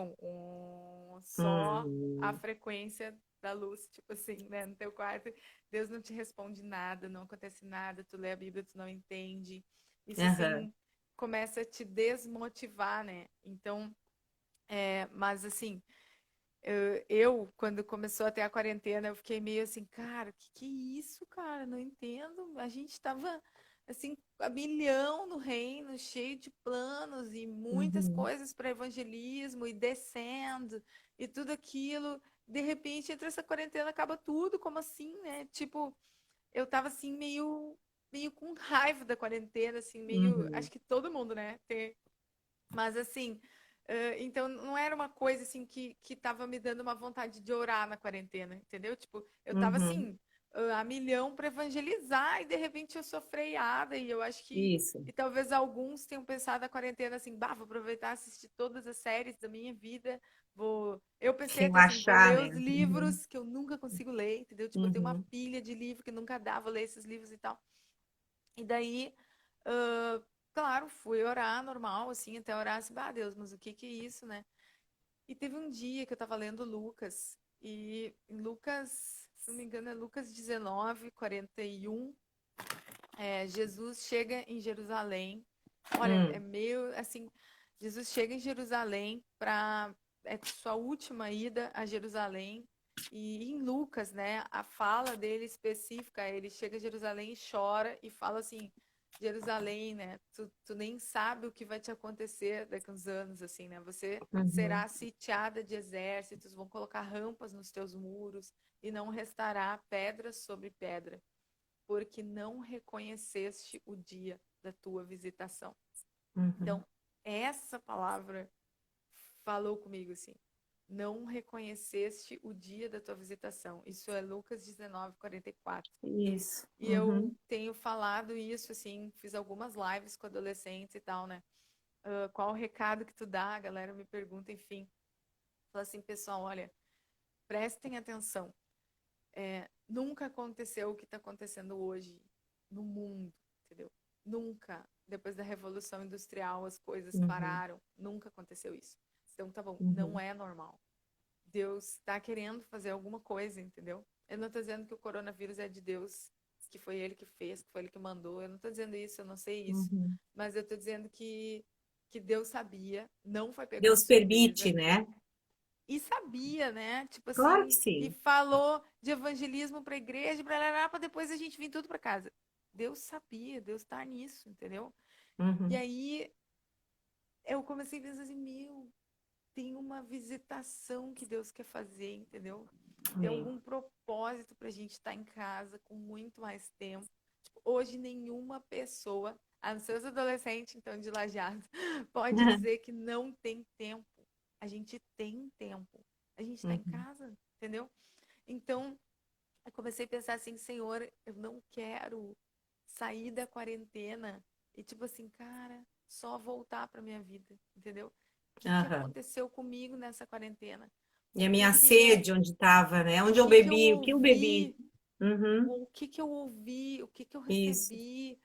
só a Uhum. frequência da luz, tipo assim, né, no teu quarto, Deus não te responde nada, não acontece nada, tu lê a Bíblia, tu não entende. Isso Aham. assim começa a te desmotivar, né? Então, mas assim, quando começou a ter a quarentena, eu fiquei meio assim, cara, que é isso, cara? Não entendo. A gente tava, assim, a milhão no reino, cheio de planos e muitas Uhum. coisas para evangelismo e descendo e tudo aquilo. De repente, entre essa quarentena, acaba tudo, como assim, né? Tipo, eu tava assim, meio com raiva da quarentena, assim, meio. Uhum. Acho que todo mundo, né? Mas assim, então não era uma coisa assim que tava me dando uma vontade de orar na quarentena, entendeu? Tipo, eu tava Uhum. assim, a milhão para evangelizar e de repente eu sou freada e eu acho que Isso. e talvez alguns tenham pensado na quarentena assim, bah, vou aproveitar e assistir todas as séries da minha vida, eu pensei até assim, vou Relaxar, ler né? os Uhum. livros que eu nunca consigo ler, entendeu? Tipo, eu tenho uma Uhum. pilha de livro que nunca dá, vou ler esses livros e tal. E daí, ah, claro, fui orar normal, assim, até orar assim, bah, Deus, mas o que que é isso, né? E teve um dia que eu tava lendo Lucas, e em Lucas, se não me engano, é Lucas 19:41, Jesus chega em Jerusalém. Olha, é Hum. meio assim, Jesus chega em Jerusalém para sua última ida a Jerusalém. E em Lucas, né, a fala dele específica, ele chega a Jerusalém e chora e fala assim: Jerusalém, né, tu nem sabe o que vai te acontecer daqui a uns anos, assim, né? Você Uhum. será sitiada de exércitos, vão colocar rampas nos teus muros e não restará pedra sobre pedra porque não reconheceste o dia da tua visitação. Uhum. Então, essa palavra falou comigo assim. Não reconheceste o dia da tua visitação. Isso é Lucas 19:44. Isso. E eu Uhum. tenho falado isso, assim, fiz algumas lives com adolescentes e tal, né? Qual o recado que tu dá? A galera me pergunta, enfim. Fala assim, pessoal, olha, prestem atenção. Nunca aconteceu o que está acontecendo hoje no mundo, entendeu? Nunca. Depois da Revolução Industrial, as coisas Uhum. pararam. Nunca aconteceu isso. Então, tá bom, não Uhum. é normal. Deus está querendo fazer alguma coisa, entendeu? Eu não estou dizendo que o coronavírus é de Deus, que foi ele que fez, que foi ele que mandou. Eu não estou dizendo isso, eu não sei isso. Uhum. Mas eu estou dizendo que Deus sabia, não foi pego de Deus permite, surpresa, né? e sabia, né? Tipo Claro que assim, e sim. falou de evangelismo para a igreja, para depois a gente vir tudo para casa. Deus sabia, Deus tá nisso, entendeu? E Uhum. aí eu comecei a pensar assim, meu, tem uma visitação que Deus quer fazer, entendeu? Tem Amém. algum propósito para a gente estar em casa com muito mais tempo. Tipo, hoje nenhuma pessoa a seus adolescentes, então, de Lajeado, pode dizer que não tem tempo. A gente tem tempo. A gente está em Uhum. casa, entendeu? Então, eu comecei a pensar assim, Senhor, eu não quero sair da quarentena e tipo assim, cara, só voltar para minha vida, entendeu? O que que Aham. aconteceu comigo nessa quarentena? E O a que minha que sede onde estava, né? Onde eu que eu bebi, o que eu bebi. ouvi? Uhum. O que que eu ouvi? O que que eu Isso. recebi?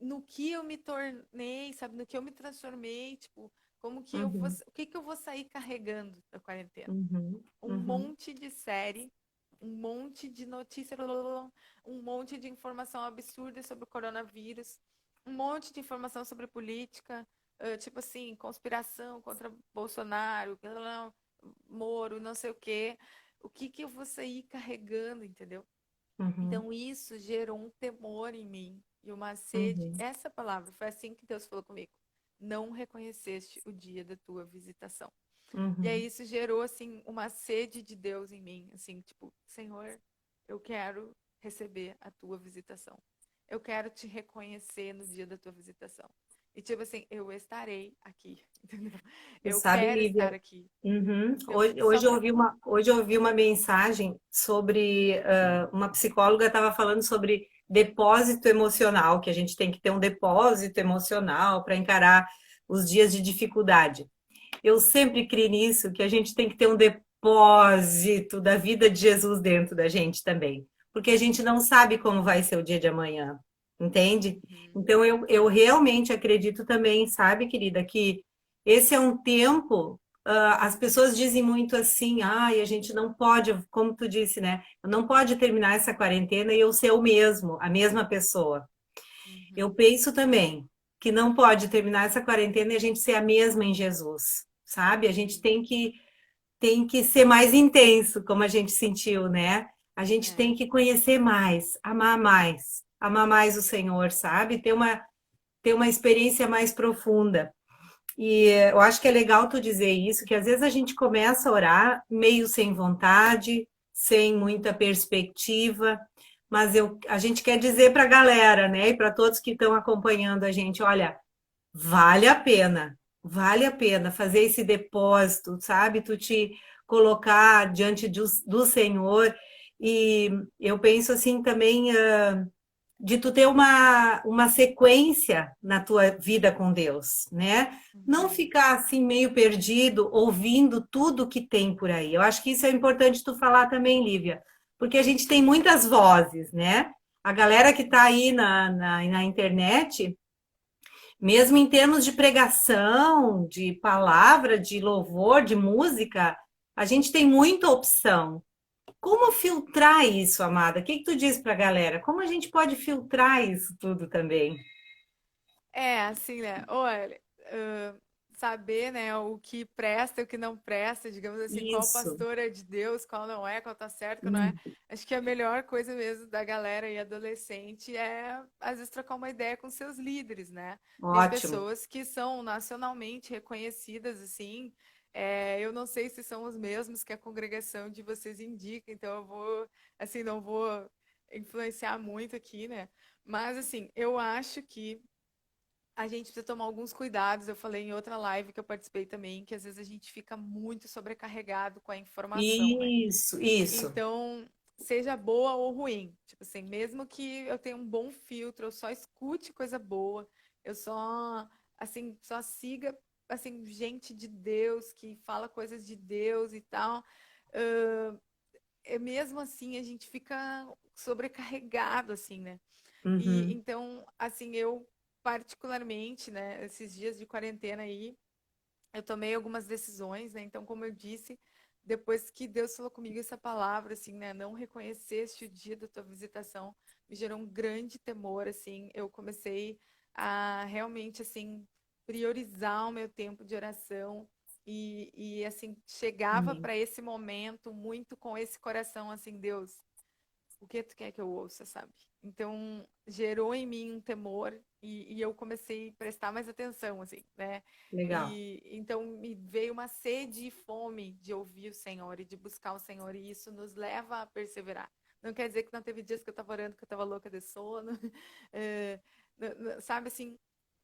No que eu me tornei, sabe? No que eu me transformei, tipo, como que eu vou, Uhum. o que que eu vou sair carregando da quarentena? Uhum. Um Uhum. monte de série, um monte de notícia, blá, blá, blá, um monte de informação absurda sobre o coronavírus, um monte de informação sobre política, tipo assim, conspiração contra Bolsonaro, blá, blá, blá, Moro, não sei o quê. O que que eu vou sair carregando, entendeu? Uhum. Então isso gerou um temor em mim e uma sede. Uhum. Essa palavra foi assim que Deus falou comigo. Não reconheceste o dia da tua visitação. E aí Uhum. isso gerou assim uma sede de Deus em mim, assim, tipo, Senhor, eu quero receber a tua visitação. Eu quero te reconhecer no dia da tua visitação. E tipo assim, eu estarei aqui, entendeu? Você Eu sabe, quero Lívia, estar aqui. uhum. Então, Hoje, só para hoje eu ouvi uma mensagem sobre uma psicóloga estava falando sobre depósito emocional, que a gente tem que ter um depósito emocional para encarar os dias de dificuldade. Eu sempre criei nisso, que a gente tem que ter um depósito da vida de Jesus dentro da gente também, porque a gente não sabe como vai ser o dia de amanhã, entende? Uhum. Então eu realmente acredito também, sabe, querida, que esse é um tempo. As pessoas dizem muito assim, ai, a gente não pode, como tu disse, né? Não pode terminar essa quarentena e eu ser o mesmo, a mesma pessoa. Eu Uhum. penso também que não pode terminar essa quarentena e a gente ser a mesma em Jesus, sabe? A gente Uhum. tem que ser mais intenso, como a gente sentiu, né? A gente É. tem que conhecer mais, amar mais o Senhor, sabe? Ter uma experiência mais profunda. E eu acho que é legal tu dizer isso, que às vezes a gente começa a orar meio sem vontade, sem muita perspectiva, mas a gente quer dizer para a galera, né, e para todos que estão acompanhando a gente, olha, vale a pena fazer esse depósito, sabe? Tu te colocar diante do Senhor. E eu penso assim também de tu ter uma sequência na tua vida com Deus, né? Não Uhum. ficar assim meio perdido, ouvindo tudo que tem por aí. Eu acho que isso é importante tu falar também, Lívia, porque a gente tem muitas vozes, né? A galera que está aí na internet, mesmo em termos de pregação, de palavra, de louvor, de música, a gente tem muita opção. Como filtrar isso, amada? O que que tu diz para a galera? Como a gente pode filtrar isso tudo também? É, assim, né? Olha, saber, né, o que presta e o que não presta, digamos assim, qual Isso. pastor é de Deus, qual não é, qual tá certo, qual não é. Hum, Acho que a melhor coisa mesmo da galera e adolescente é, às vezes, trocar uma ideia com seus líderes, né? Tem ótimo. pessoas que são nacionalmente reconhecidas, assim. Eu não sei se são os mesmos que a congregação de vocês indica, então eu vou, assim, não vou influenciar muito aqui, né? Mas, assim, eu acho que a gente precisa tomar alguns cuidados. Eu falei em outra live que eu participei também, que às vezes a gente fica muito sobrecarregado com a informação, né? Isso. Então, seja boa ou ruim. Tipo assim, mesmo que eu tenha um bom filtro, eu só escute coisa boa, eu só, assim, só siga, assim, gente de Deus que fala coisas de Deus e tal. ãh, Mesmo assim, a gente fica sobrecarregado, assim, né? E Uhum. então, assim, eu particularmente, né, esses dias de quarentena aí, eu tomei algumas decisões, né? Então, como eu disse, depois que Deus falou comigo essa palavra, assim, né, não reconheceste o dia da tua visitação, me gerou um grande temor, assim. Eu comecei a realmente, assim, priorizar o meu tempo de oração e assim, chegava Amém. para esse momento muito com esse coração, assim, Deus, o que tu quer que eu ouça, sabe? Então, gerou em mim um temor e eu comecei a prestar mais atenção, assim, né? Legal. E então me veio uma sede e fome de ouvir o Senhor e de buscar o Senhor, e isso nos leva a perseverar. Não quer dizer que não teve dias que eu estava orando, que eu estava louca de sono, é, sabe assim?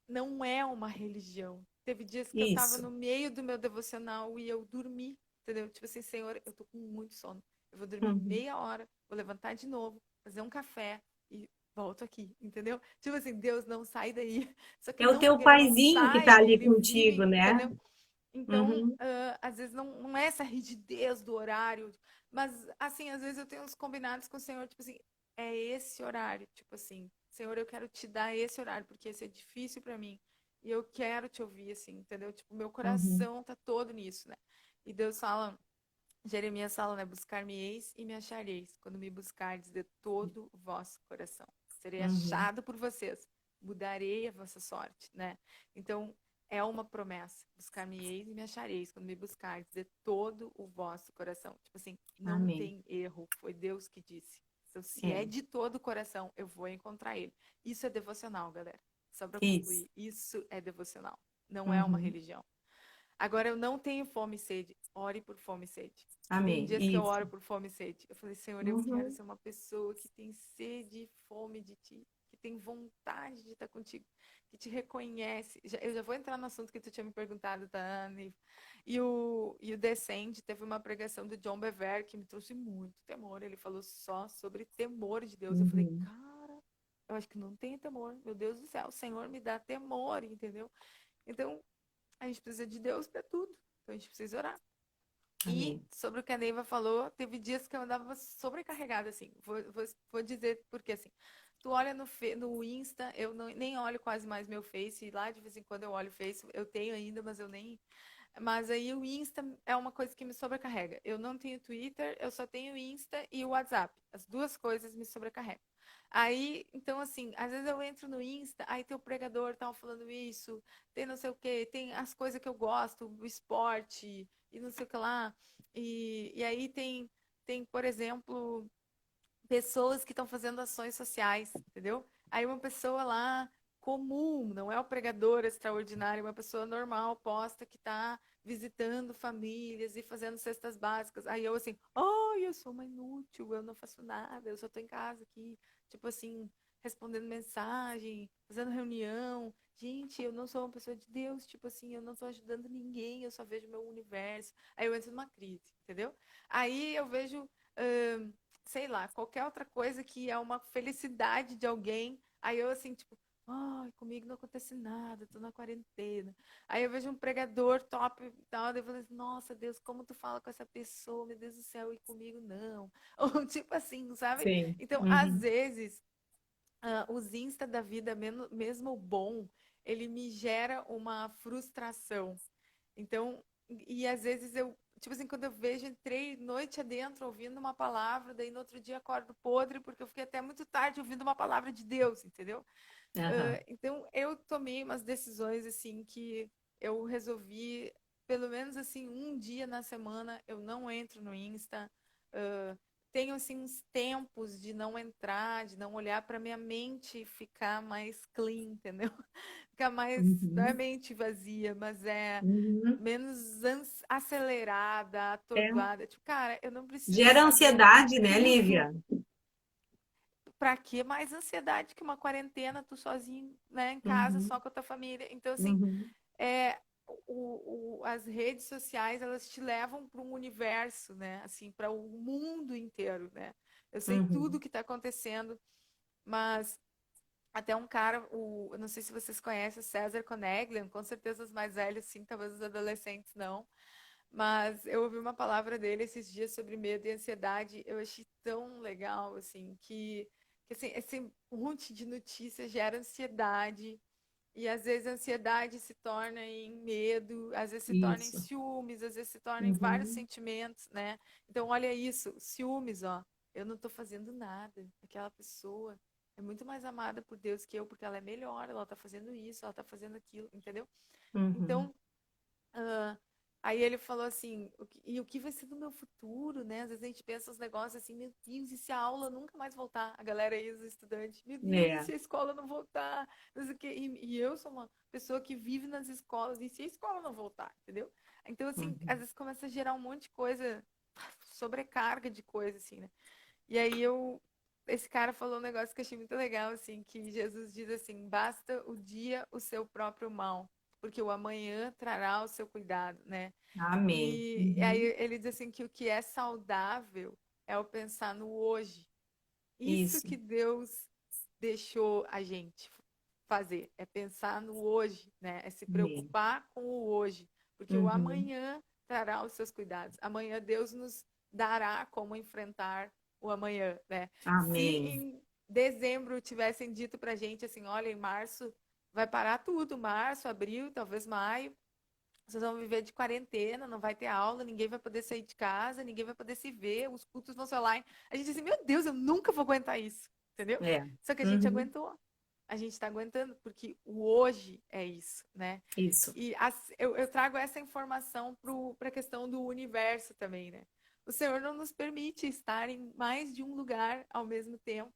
não é uma religião. Teve dias que eu estava Isso. no meio do meu devocional e eu dormi, entendeu? Tipo assim, Senhor, eu tô com muito sono. Eu vou dormir Uhum. meia hora, vou levantar de novo, fazer um café e volto aqui, entendeu? Tipo assim, Deus não sai daí. Só que É o não, teu ele não paizinho que tá sai, ali ele contigo, vive, né? entendeu? Então, Uhum. às vezes não é essa rigidez do horário, mas assim, às vezes eu tenho uns combinados com o Senhor, tipo assim, é esse horário, tipo assim, Senhor, eu quero te dar esse horário, porque esse é difícil para mim, e eu quero te ouvir, assim, entendeu? Tipo, meu Uhum. coração tá todo nisso, né? E Deus fala, Jeremias fala, né? Buscar-me-eis e me achareis, quando me buscardes de todo o vosso coração. Serei Uhum. achado por vocês, mudarei a vossa sorte, né? Então, é uma promessa. Buscar-me-eis e me achareis, quando me buscardes de todo o vosso coração. Tipo assim, não Amém. tem erro, foi Deus que disse. Então, se é É. de todo o coração, eu vou encontrar ele. Isso é devocional, galera. Só para Isso. concluir, isso é devocional. Não é uma Uhum. religião. Agora, eu não tenho fome e sede. Ore por fome e sede. Tem Amém. dias que eu Isso. ore por fome e sede. Eu falei, Senhor, eu quero Uhum. ser uma pessoa que tem sede e fome de ti, que tem vontade de estar contigo, que te reconhece. Eu já vou entrar no assunto que tu tinha me perguntado, tá, Anne? E o Descende teve uma pregação do John Bevere que me trouxe muito temor. Ele falou só sobre temor de Deus. Eu falei, Uhum. cara, eu acho que não tem temor. Meu Deus do céu, o Senhor me dá temor, entendeu? Então, a gente precisa de Deus para tudo. Então a gente precisa orar. E Amém. sobre o que a Neiva falou, teve dias que eu andava sobrecarregada, assim. Vou dizer porque, assim, tu olha no Insta, eu não, nem olho quase mais meu Face, e lá de vez em quando eu olho o Face, eu tenho ainda, mas eu nem. Mas aí o Insta é uma coisa que me sobrecarrega. Eu não tenho Twitter, eu só tenho Insta e o WhatsApp. As duas coisas me sobrecarregam. Aí, então, assim, às vezes eu entro no Insta, aí tem o pregador tal falando isso, tem não sei o quê, tem as coisas que eu gosto, o esporte e não sei o que lá. E aí tem, por exemplo, pessoas que estão fazendo ações sociais, entendeu? Aí uma pessoa lá comum, não é o pregador extraordinário, é uma pessoa normal, posta que está visitando famílias e fazendo cestas básicas. Aí eu assim, oh, eu sou uma inútil, eu não faço nada, eu só estou em casa aqui, tipo assim, respondendo mensagem, fazendo reunião. Gente, eu não sou uma pessoa de Deus, tipo assim, eu não estou ajudando ninguém, eu só vejo meu universo. Aí eu entro numa crise, entendeu? Aí eu vejo sei lá, qualquer outra coisa que é uma felicidade de alguém. Aí eu assim, tipo, ai, comigo não acontece nada, tô na quarentena. Aí eu vejo um pregador top e tal, daí eu falo assim, nossa Deus, como tu fala com essa pessoa, meu Deus do céu, e comigo não. Ou tipo assim, sabe? Sim. Então, às Uhum. vezes, os Insta da vida, mesmo bom, ele me gera uma frustração. Então, e às vezes eu, tipo assim, quando eu vejo, entrei noite adentro ouvindo uma palavra, daí no outro dia acordo podre, porque eu fiquei até muito tarde ouvindo uma palavra de Deus, entendeu? Aham. Então, eu tomei umas decisões, assim, que eu resolvi, pelo menos, assim, um dia na semana, eu não entro no Insta, uh, tenho, assim, uns tempos de não entrar, de não olhar para minha mente ficar mais clean, entendeu? Ficar mais, não é Uhum. mente vazia, mas é Uhum. menos acelerada, É. atordoada. Tipo, cara, eu não preciso Gera saber ansiedade, né, tudo. Lívia? Pra que mais ansiedade que uma quarentena, tu sozinho, né, em casa, Uhum. só com a tua família? Então, assim, Uhum. é, as redes sociais, elas te levam para um universo, né? Assim, para o mundo inteiro, né? Eu sei tudo Uhum. o que está acontecendo, mas até um cara, eu não sei se vocês conhecem o César Coneglian, com certeza os mais velhos, sim, talvez os adolescentes não. Mas eu ouvi uma palavra dele esses dias sobre medo e ansiedade. Eu achei tão legal, assim, que assim, esse monte de notícias gera ansiedade. E às vezes a ansiedade se torna em medo, às vezes se torna em Isso. ciúmes, às vezes se torna em vários Uhum. sentimentos, né? Então, olha isso, ciúmes, ó. Eu não tô fazendo nada. Aquela pessoa é muito mais amada por Deus que eu, porque ela é melhor, ela tá fazendo isso, ela tá fazendo aquilo, entendeu? Uhum. Então, ah, aí ele falou assim, e o que vai ser do meu futuro, né? Às vezes a gente pensa os negócios assim, meu Deus, e se a aula nunca mais voltar? A galera aí, os estudantes, meu Deus, e É. se a escola não voltar? Não sei o quê. E eu sou uma pessoa que vive nas escolas, e se a escola não voltar, entendeu? Então, assim, às Uhum. vezes começa a gerar um monte de coisa, sobrecarga de coisa, assim, né? E aí eu esse cara falou um negócio que eu achei muito legal, assim, que Jesus diz assim, basta o dia o seu próprio mal, porque o amanhã trará o seu cuidado, né? Amém. E aí Uhum. ele diz assim que o que é saudável é o pensar no hoje. Isso Isso, que Deus deixou a gente fazer, é pensar no hoje, né? É se amém. preocupar com o hoje, porque o Uhum. amanhã trará os seus cuidados. Amanhã Deus nos dará como enfrentar o amanhã, né? Se Amém. em dezembro tivessem dito pra gente assim, olha, em março vai parar tudo, março, abril, talvez maio, vocês vão viver de quarentena, não vai ter aula, ninguém vai poder sair de casa, ninguém vai poder se ver, os cultos vão ser online. A gente diz assim, meu Deus, eu nunca vou aguentar isso, entendeu? É. Só que a gente Uhum. aguentou. A gente está aguentando, porque o hoje é isso, né? Isso. E eu trago essa informação para a questão do universo também, né? O Senhor não nos permite estar em mais de um lugar ao mesmo tempo.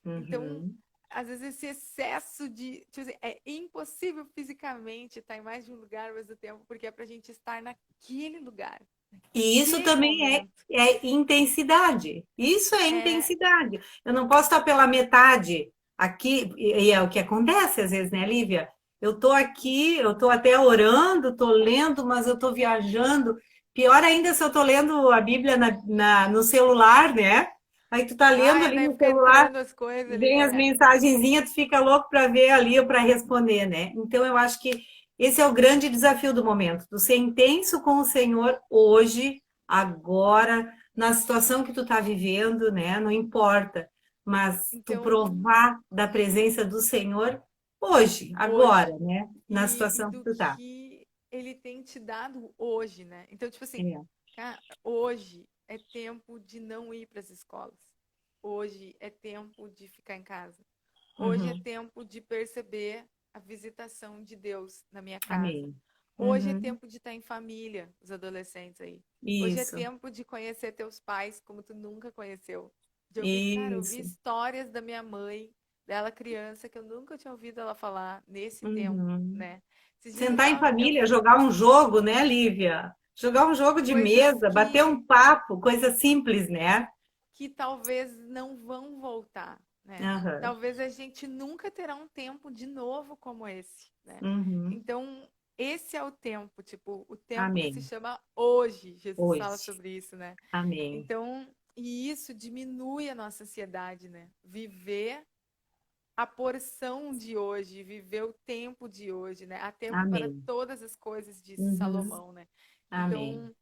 Então, Uhum. às vezes esse excesso de, tipo assim, é impossível fisicamente estar em mais de um lugar ao mesmo tempo, porque é para a gente estar naquele lugar, E isso naquele também momento. é intensidade. Isso é É, intensidade. Eu não posso estar pela metade aqui, e é o que acontece às vezes, né, Lívia? Eu estou aqui, eu estou até orando, estou lendo, mas eu estou viajando. Pior ainda se eu estou lendo a Bíblia no celular, né? Aí tu tá lendo ali daí no fica celular, entrando as coisas ali. vem as mensagenzinhas, tu fica louco para ver ali ou para responder, né? Então eu acho que esse é o grande desafio do momento, do ser intenso com o Senhor hoje, agora, na situação que tu tá vivendo, né? Não importa, mas tu Então, provar da presença do Senhor hoje, agora, hoje. né? Na E situação que do tu tá. que ele tem te dado hoje, né? Então, tipo assim, É. cara, hoje é tempo de não ir para as escolas. Hoje é tempo de ficar em casa. Hoje é Uhum. tempo de perceber a visitação de Deus na minha casa. Amém. Hoje é Uhum. tempo de estar em família, os adolescentes aí. Hoje é Isso, tempo de conhecer teus pais como tu nunca conheceu. De ouvir, cara, eu ouvi isso. histórias da minha mãe, dela criança, que eu nunca tinha ouvido ela falar nesse tempo, Uhum. né? Esses dias Sentar em eu família, jogar um jogo, né, Lívia? Jogar um jogo de coisas mesa, bater um papo, coisa simples, né? que talvez não vão voltar, né? Aham. Talvez a gente nunca terá um tempo de novo como esse, né? Uhum. Então, esse é o tempo, tipo, o tempo que se Amém. chama hoje. Jesus fala Hoje. sobre isso, né? Amém. Então, e isso diminui a nossa ansiedade, né? Viver a porção de hoje, viver o tempo de hoje, né? Há tempo para Amém. todas as coisas, disse Uhum. Salomão, né? Amém. Então,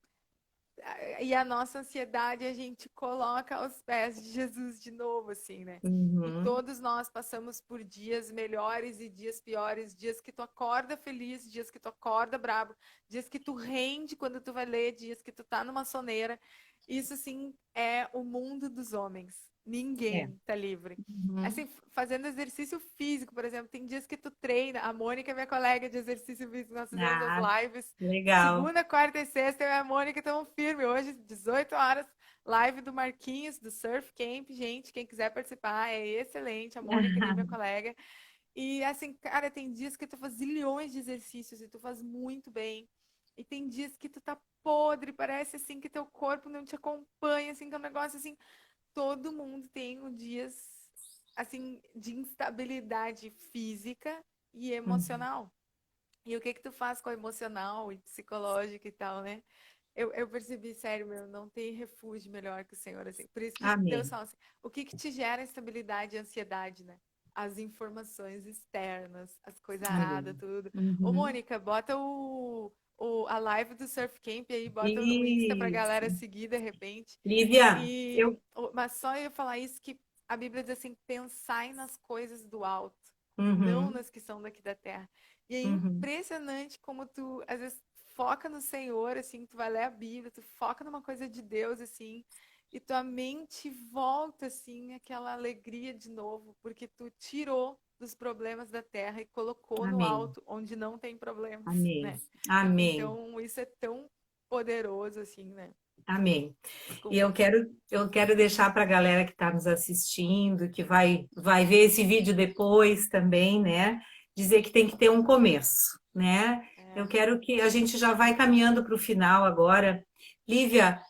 e a nossa ansiedade a gente coloca aos pés de Jesus de novo, assim, né? E Uhum. todos nós passamos por dias melhores e dias piores, dias que tu acorda feliz, dias que tu acorda brabo, dias que tu rende quando tu vai ler, dias que tu tá numa soneira. Isso, sim, é o mundo dos homens. É. Ninguém tá livre. Uhum. Assim, fazendo exercício físico, por exemplo, tem dias que tu treina. A Mônica é minha colega de exercício físico, nós fizemos as Ah, lives legal. segunda, quarta e sexta, eu e a Mônica estamos firme. Hoje, 18 horas, live do Marquinhos, do Surf Camp. Gente, quem quiser participar, é excelente. A Mônica ali, minha colega. E assim, cara, tem dias que tu faz zilhões de exercícios e tu faz muito bem. E tem dias que tu tá podre, parece assim que teu corpo não te acompanha, assim, que é um negócio assim. Todo mundo tem dias, assim, de instabilidade física e Uhum. emocional. E o que que tu faz com o emocional e psicológico e tal, né? Eu percebi, sério, meu, não tem refúgio melhor que o Senhor, assim. Por isso que Deus Amém. fala assim, o que que te gera instabilidade e ansiedade, né? As informações externas, as coisas aradas, Amém. tudo. Ô, Uhum. Mônica, bota a live do Surf Camp aí, bota o Insta pra galera Isso. seguir de repente. Lívia, E, eu. mas só eu falar isso que a Bíblia diz assim, pensai nas coisas do alto, não Uhum. nas que são daqui da terra. E é Uhum. impressionante como tu, às vezes, foca no Senhor, assim, tu vai ler a Bíblia, tu foca numa coisa de Deus, assim, e tua mente volta, assim, aquela alegria de novo, porque tu tirou dos problemas da terra e colocou no Amém. alto, onde não tem problemas, Amém. né? Amém. Então, isso é tão poderoso, assim, né? Amém. E Desculpa. eu quero deixar para a galera que está nos assistindo, que vai ver esse vídeo depois também, né? Dizer que tem que ter um começo, né? Eu É. quero que a gente já vai caminhando para o final agora. Lívia,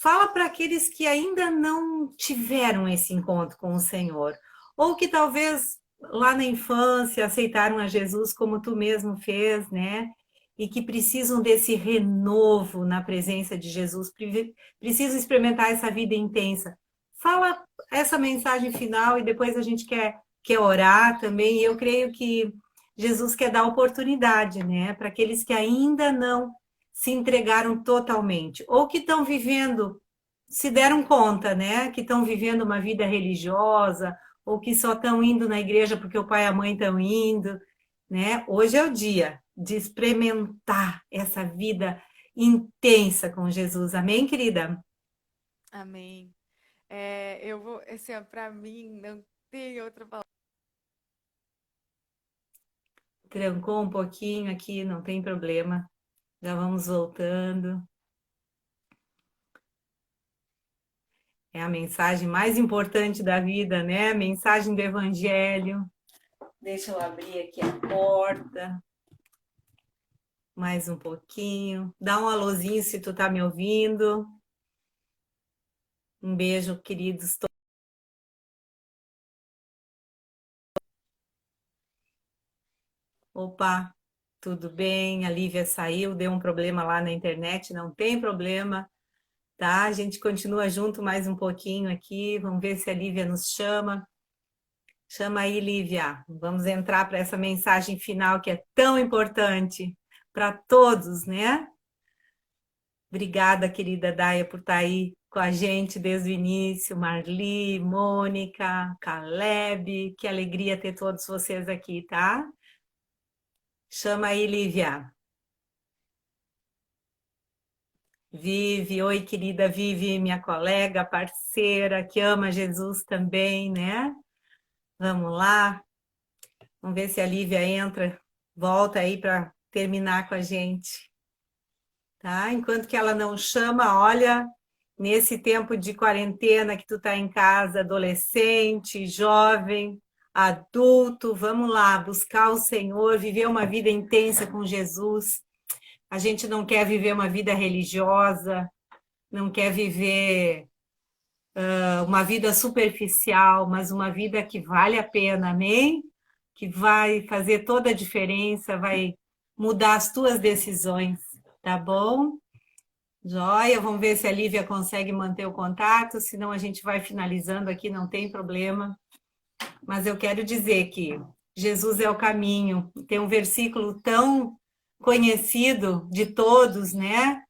fala para aqueles que ainda não tiveram esse encontro com o Senhor, ou que talvez lá na infância aceitaram a Jesus como tu mesmo fez, né? E que precisam desse renovo na presença de Jesus, precisam experimentar essa vida intensa. Fala essa mensagem final e depois a gente quer orar também. E eu creio que Jesus quer dar oportunidade, né? Para aqueles que ainda não se entregaram totalmente, ou que estão vivendo, se deram conta, né, que estão vivendo uma vida religiosa, ou que só estão indo na igreja porque o pai e a mãe estão indo, né? Hoje é o dia de experimentar essa vida intensa com Jesus. Amém, querida? Amém. Eu vou, assim, para mim, não tem outra palavra. Trancou um pouquinho aqui, não tem problema. Já vamos voltando. É a mensagem mais importante da vida, né? A mensagem do Evangelho. Deixa eu abrir aqui a porta. Mais um pouquinho. Dá um alôzinho se tu tá me ouvindo. Um beijo, queridos. Opa, tudo bem? A Lívia saiu, deu um problema lá na internet, não tem problema, tá? A gente continua junto mais um pouquinho aqui. Vamos ver se a Lívia nos chama. Chama aí, Lívia. Vamos entrar para essa mensagem final que é tão importante para todos, né? Obrigada, querida Daia, por estar aí com a gente desde o início. Marli, Mônica, Caleb, que alegria ter todos vocês aqui, tá? Chama aí, Lívia. Vive, oi, querida Vivi, minha colega, parceira, que ama Jesus também, né? Vamos lá. Vamos ver se a Lívia entra, volta aí para terminar com a gente, tá? Enquanto que ela não chama, olha, nesse tempo de quarentena que tu tá em casa, adolescente, jovem, adulto, vamos lá, buscar o Senhor, viver uma vida intensa com Jesus. A gente não quer viver uma vida religiosa, não quer viver uma vida superficial, mas uma vida que vale a pena, amém? Que vai fazer toda a diferença, vai mudar as tuas decisões, tá bom? Joia, vamos ver se a Lívia consegue manter o contato, senão a gente vai finalizando aqui, não tem problema. Mas eu quero dizer que Jesus é o caminho. Tem um versículo tão conhecido de todos, né?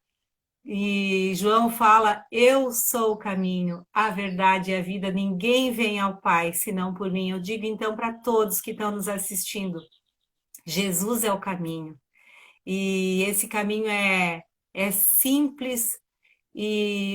E João fala: eu sou o caminho, a verdade e a vida. Ninguém vem ao Pai senão por mim. Eu digo então para todos que estão nos assistindo: Jesus é o caminho. E esse caminho é simples,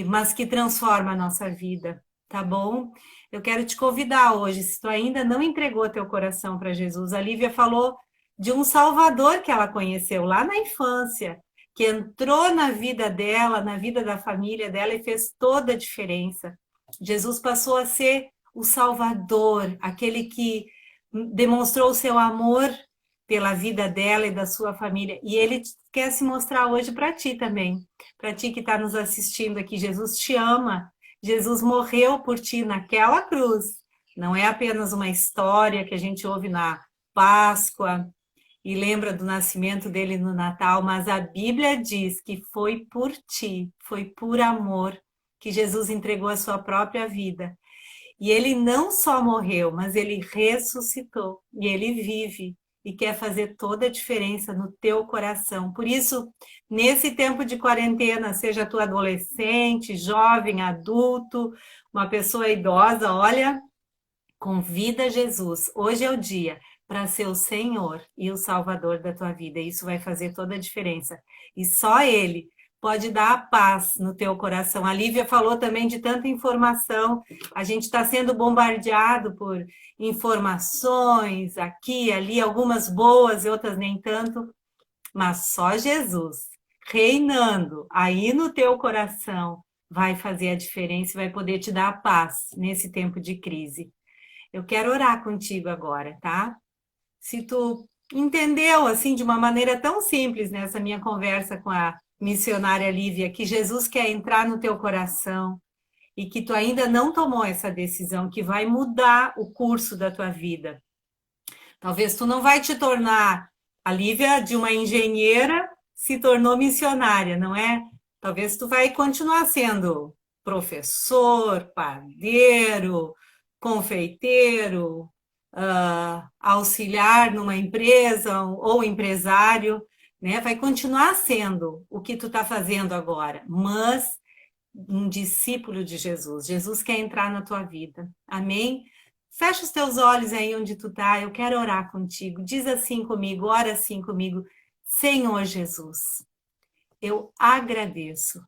mas que transforma a nossa vida, tá bom? Eu quero te convidar hoje, se tu ainda não entregou teu coração para Jesus, a Lívia falou de um Salvador que ela conheceu lá na infância, que entrou na vida dela, na vida da família dela e fez toda a diferença. Jesus passou a ser o Salvador, aquele que demonstrou o seu amor pela vida dela e da sua família. E ele quer se mostrar hoje para ti também, para ti que está nos assistindo aqui. Jesus te ama, Jesus morreu por ti naquela cruz. Não é apenas uma história que a gente ouve na Páscoa e lembra do nascimento dele no Natal, mas a Bíblia diz que foi por ti, foi por amor que Jesus entregou a sua própria vida. E ele não só morreu, mas ele ressuscitou e ele vive e quer fazer toda a diferença no teu coração. Por isso, nesse tempo de quarentena, seja tu adolescente, jovem, adulto, uma pessoa idosa, olha, convida Jesus. Hoje é o dia para ser o Senhor e o Salvador da tua vida. Isso vai fazer toda a diferença. E só Ele pode dar a paz no teu coração. A Lívia falou também de tanta informação. A gente está sendo bombardeado por informações aqui, ali, algumas boas e outras nem tanto. Mas só Jesus reinando aí no teu coração vai fazer a diferença e vai poder te dar a paz nesse tempo de crise. Eu quero orar contigo agora, tá? Se tu entendeu assim de uma maneira tão simples nessa minha conversa missionária Lívia, que Jesus quer entrar no teu coração e que tu ainda não tomou essa decisão, que vai mudar o curso da tua vida. Talvez tu não vai te tornar, a Lívia de uma engenheira se tornou missionária, não é? Talvez tu vai continuar sendo professor, padeiro, confeiteiro, auxiliar numa empresa ou empresário, né? Vai continuar sendo o que tu está fazendo agora, mas um discípulo de Jesus. Jesus quer entrar na tua vida. Amém? Fecha os teus olhos aí onde tu tá. Eu quero orar contigo. Diz assim comigo, ora assim comigo. Senhor Jesus, eu agradeço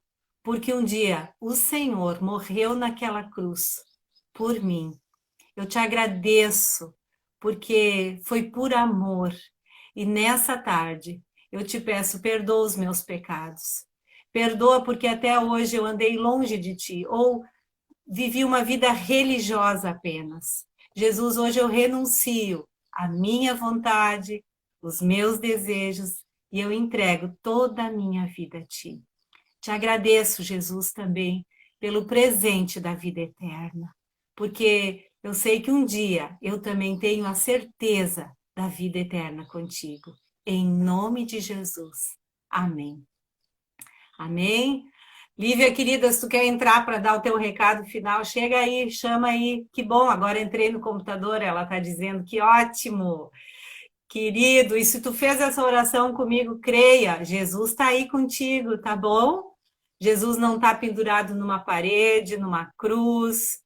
porque um dia o Senhor morreu naquela cruz por mim. Eu te agradeço porque foi por amor. E nessa tarde eu te peço, perdoa os meus pecados. Perdoa porque até hoje eu andei longe de ti ou vivi uma vida religiosa apenas. Jesus, hoje eu renuncio à minha vontade, os meus desejos e eu entrego toda a minha vida a ti. Te agradeço, Jesus, também pelo presente da vida eterna, porque eu sei que um dia eu também tenho a certeza da vida eterna contigo. Em nome de Jesus. Amém. Amém. Lívia, querida, se tu quer entrar para dar o teu recado final, chega aí, chama aí. Que bom, agora entrei no computador, ela está dizendo que ótimo. Querido, e se tu fez essa oração comigo, creia, Jesus está aí contigo, tá bom? Jesus não está pendurado numa parede, numa cruz,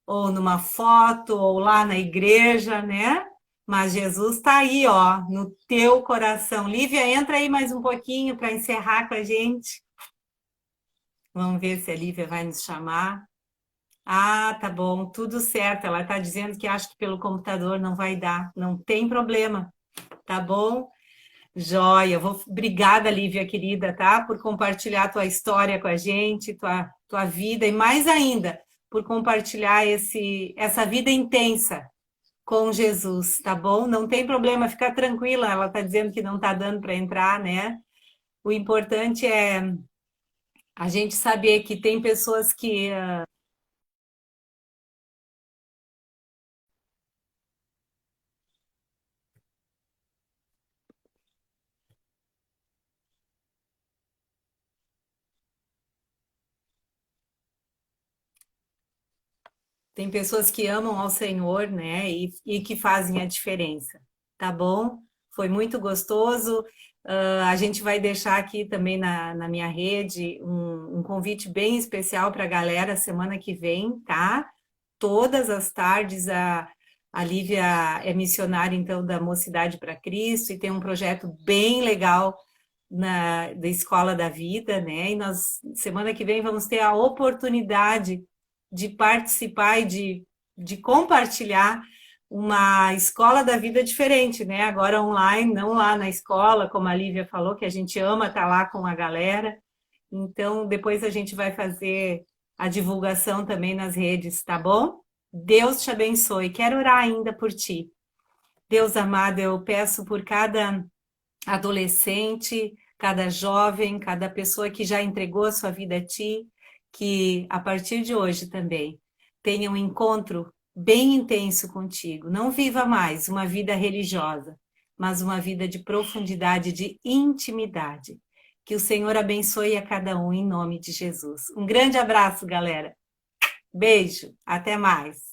ou numa foto, ou lá na igreja, né? Mas Jesus está aí, ó, no teu coração. Lívia, entra aí mais um pouquinho para encerrar com a gente. Vamos ver se a Lívia vai nos chamar. Ah, tá bom, tudo certo. Ela está dizendo que acha que pelo computador não vai dar. Não tem problema, tá bom? Joia, obrigada, Lívia, querida, tá? Por compartilhar tua história com a gente, tua vida, e mais ainda, por compartilhar essa vida intensa com Jesus, tá bom? Não tem problema, fica tranquila, ela tá dizendo que não tá dando para entrar, né? O importante é a gente saber que tem pessoas que amam ao Senhor, né? E que fazem a diferença, tá bom? Foi muito gostoso. A gente vai deixar aqui também na minha rede um convite bem especial para a galera semana que vem, tá? Todas as tardes a Lívia é missionária, então, da Mocidade para Cristo e tem um projeto bem legal da Escola da Vida, né? E nós, semana que vem, vamos ter a oportunidade de participar e de compartilhar uma escola da vida diferente, né? Agora online, não lá na escola, como a Lívia falou, que a gente ama estar lá com a galera. Então, depois a gente vai fazer a divulgação também nas redes, tá bom? Deus te abençoe. Quero orar ainda por ti. Deus amado, eu peço por cada adolescente, cada jovem, cada pessoa que já entregou a sua vida a ti, que a partir de hoje também tenha um encontro bem intenso contigo. Não viva mais uma vida religiosa, mas uma vida de profundidade, de intimidade. Que o Senhor abençoe a cada um em nome de Jesus. Um grande abraço, galera. Beijo, até mais.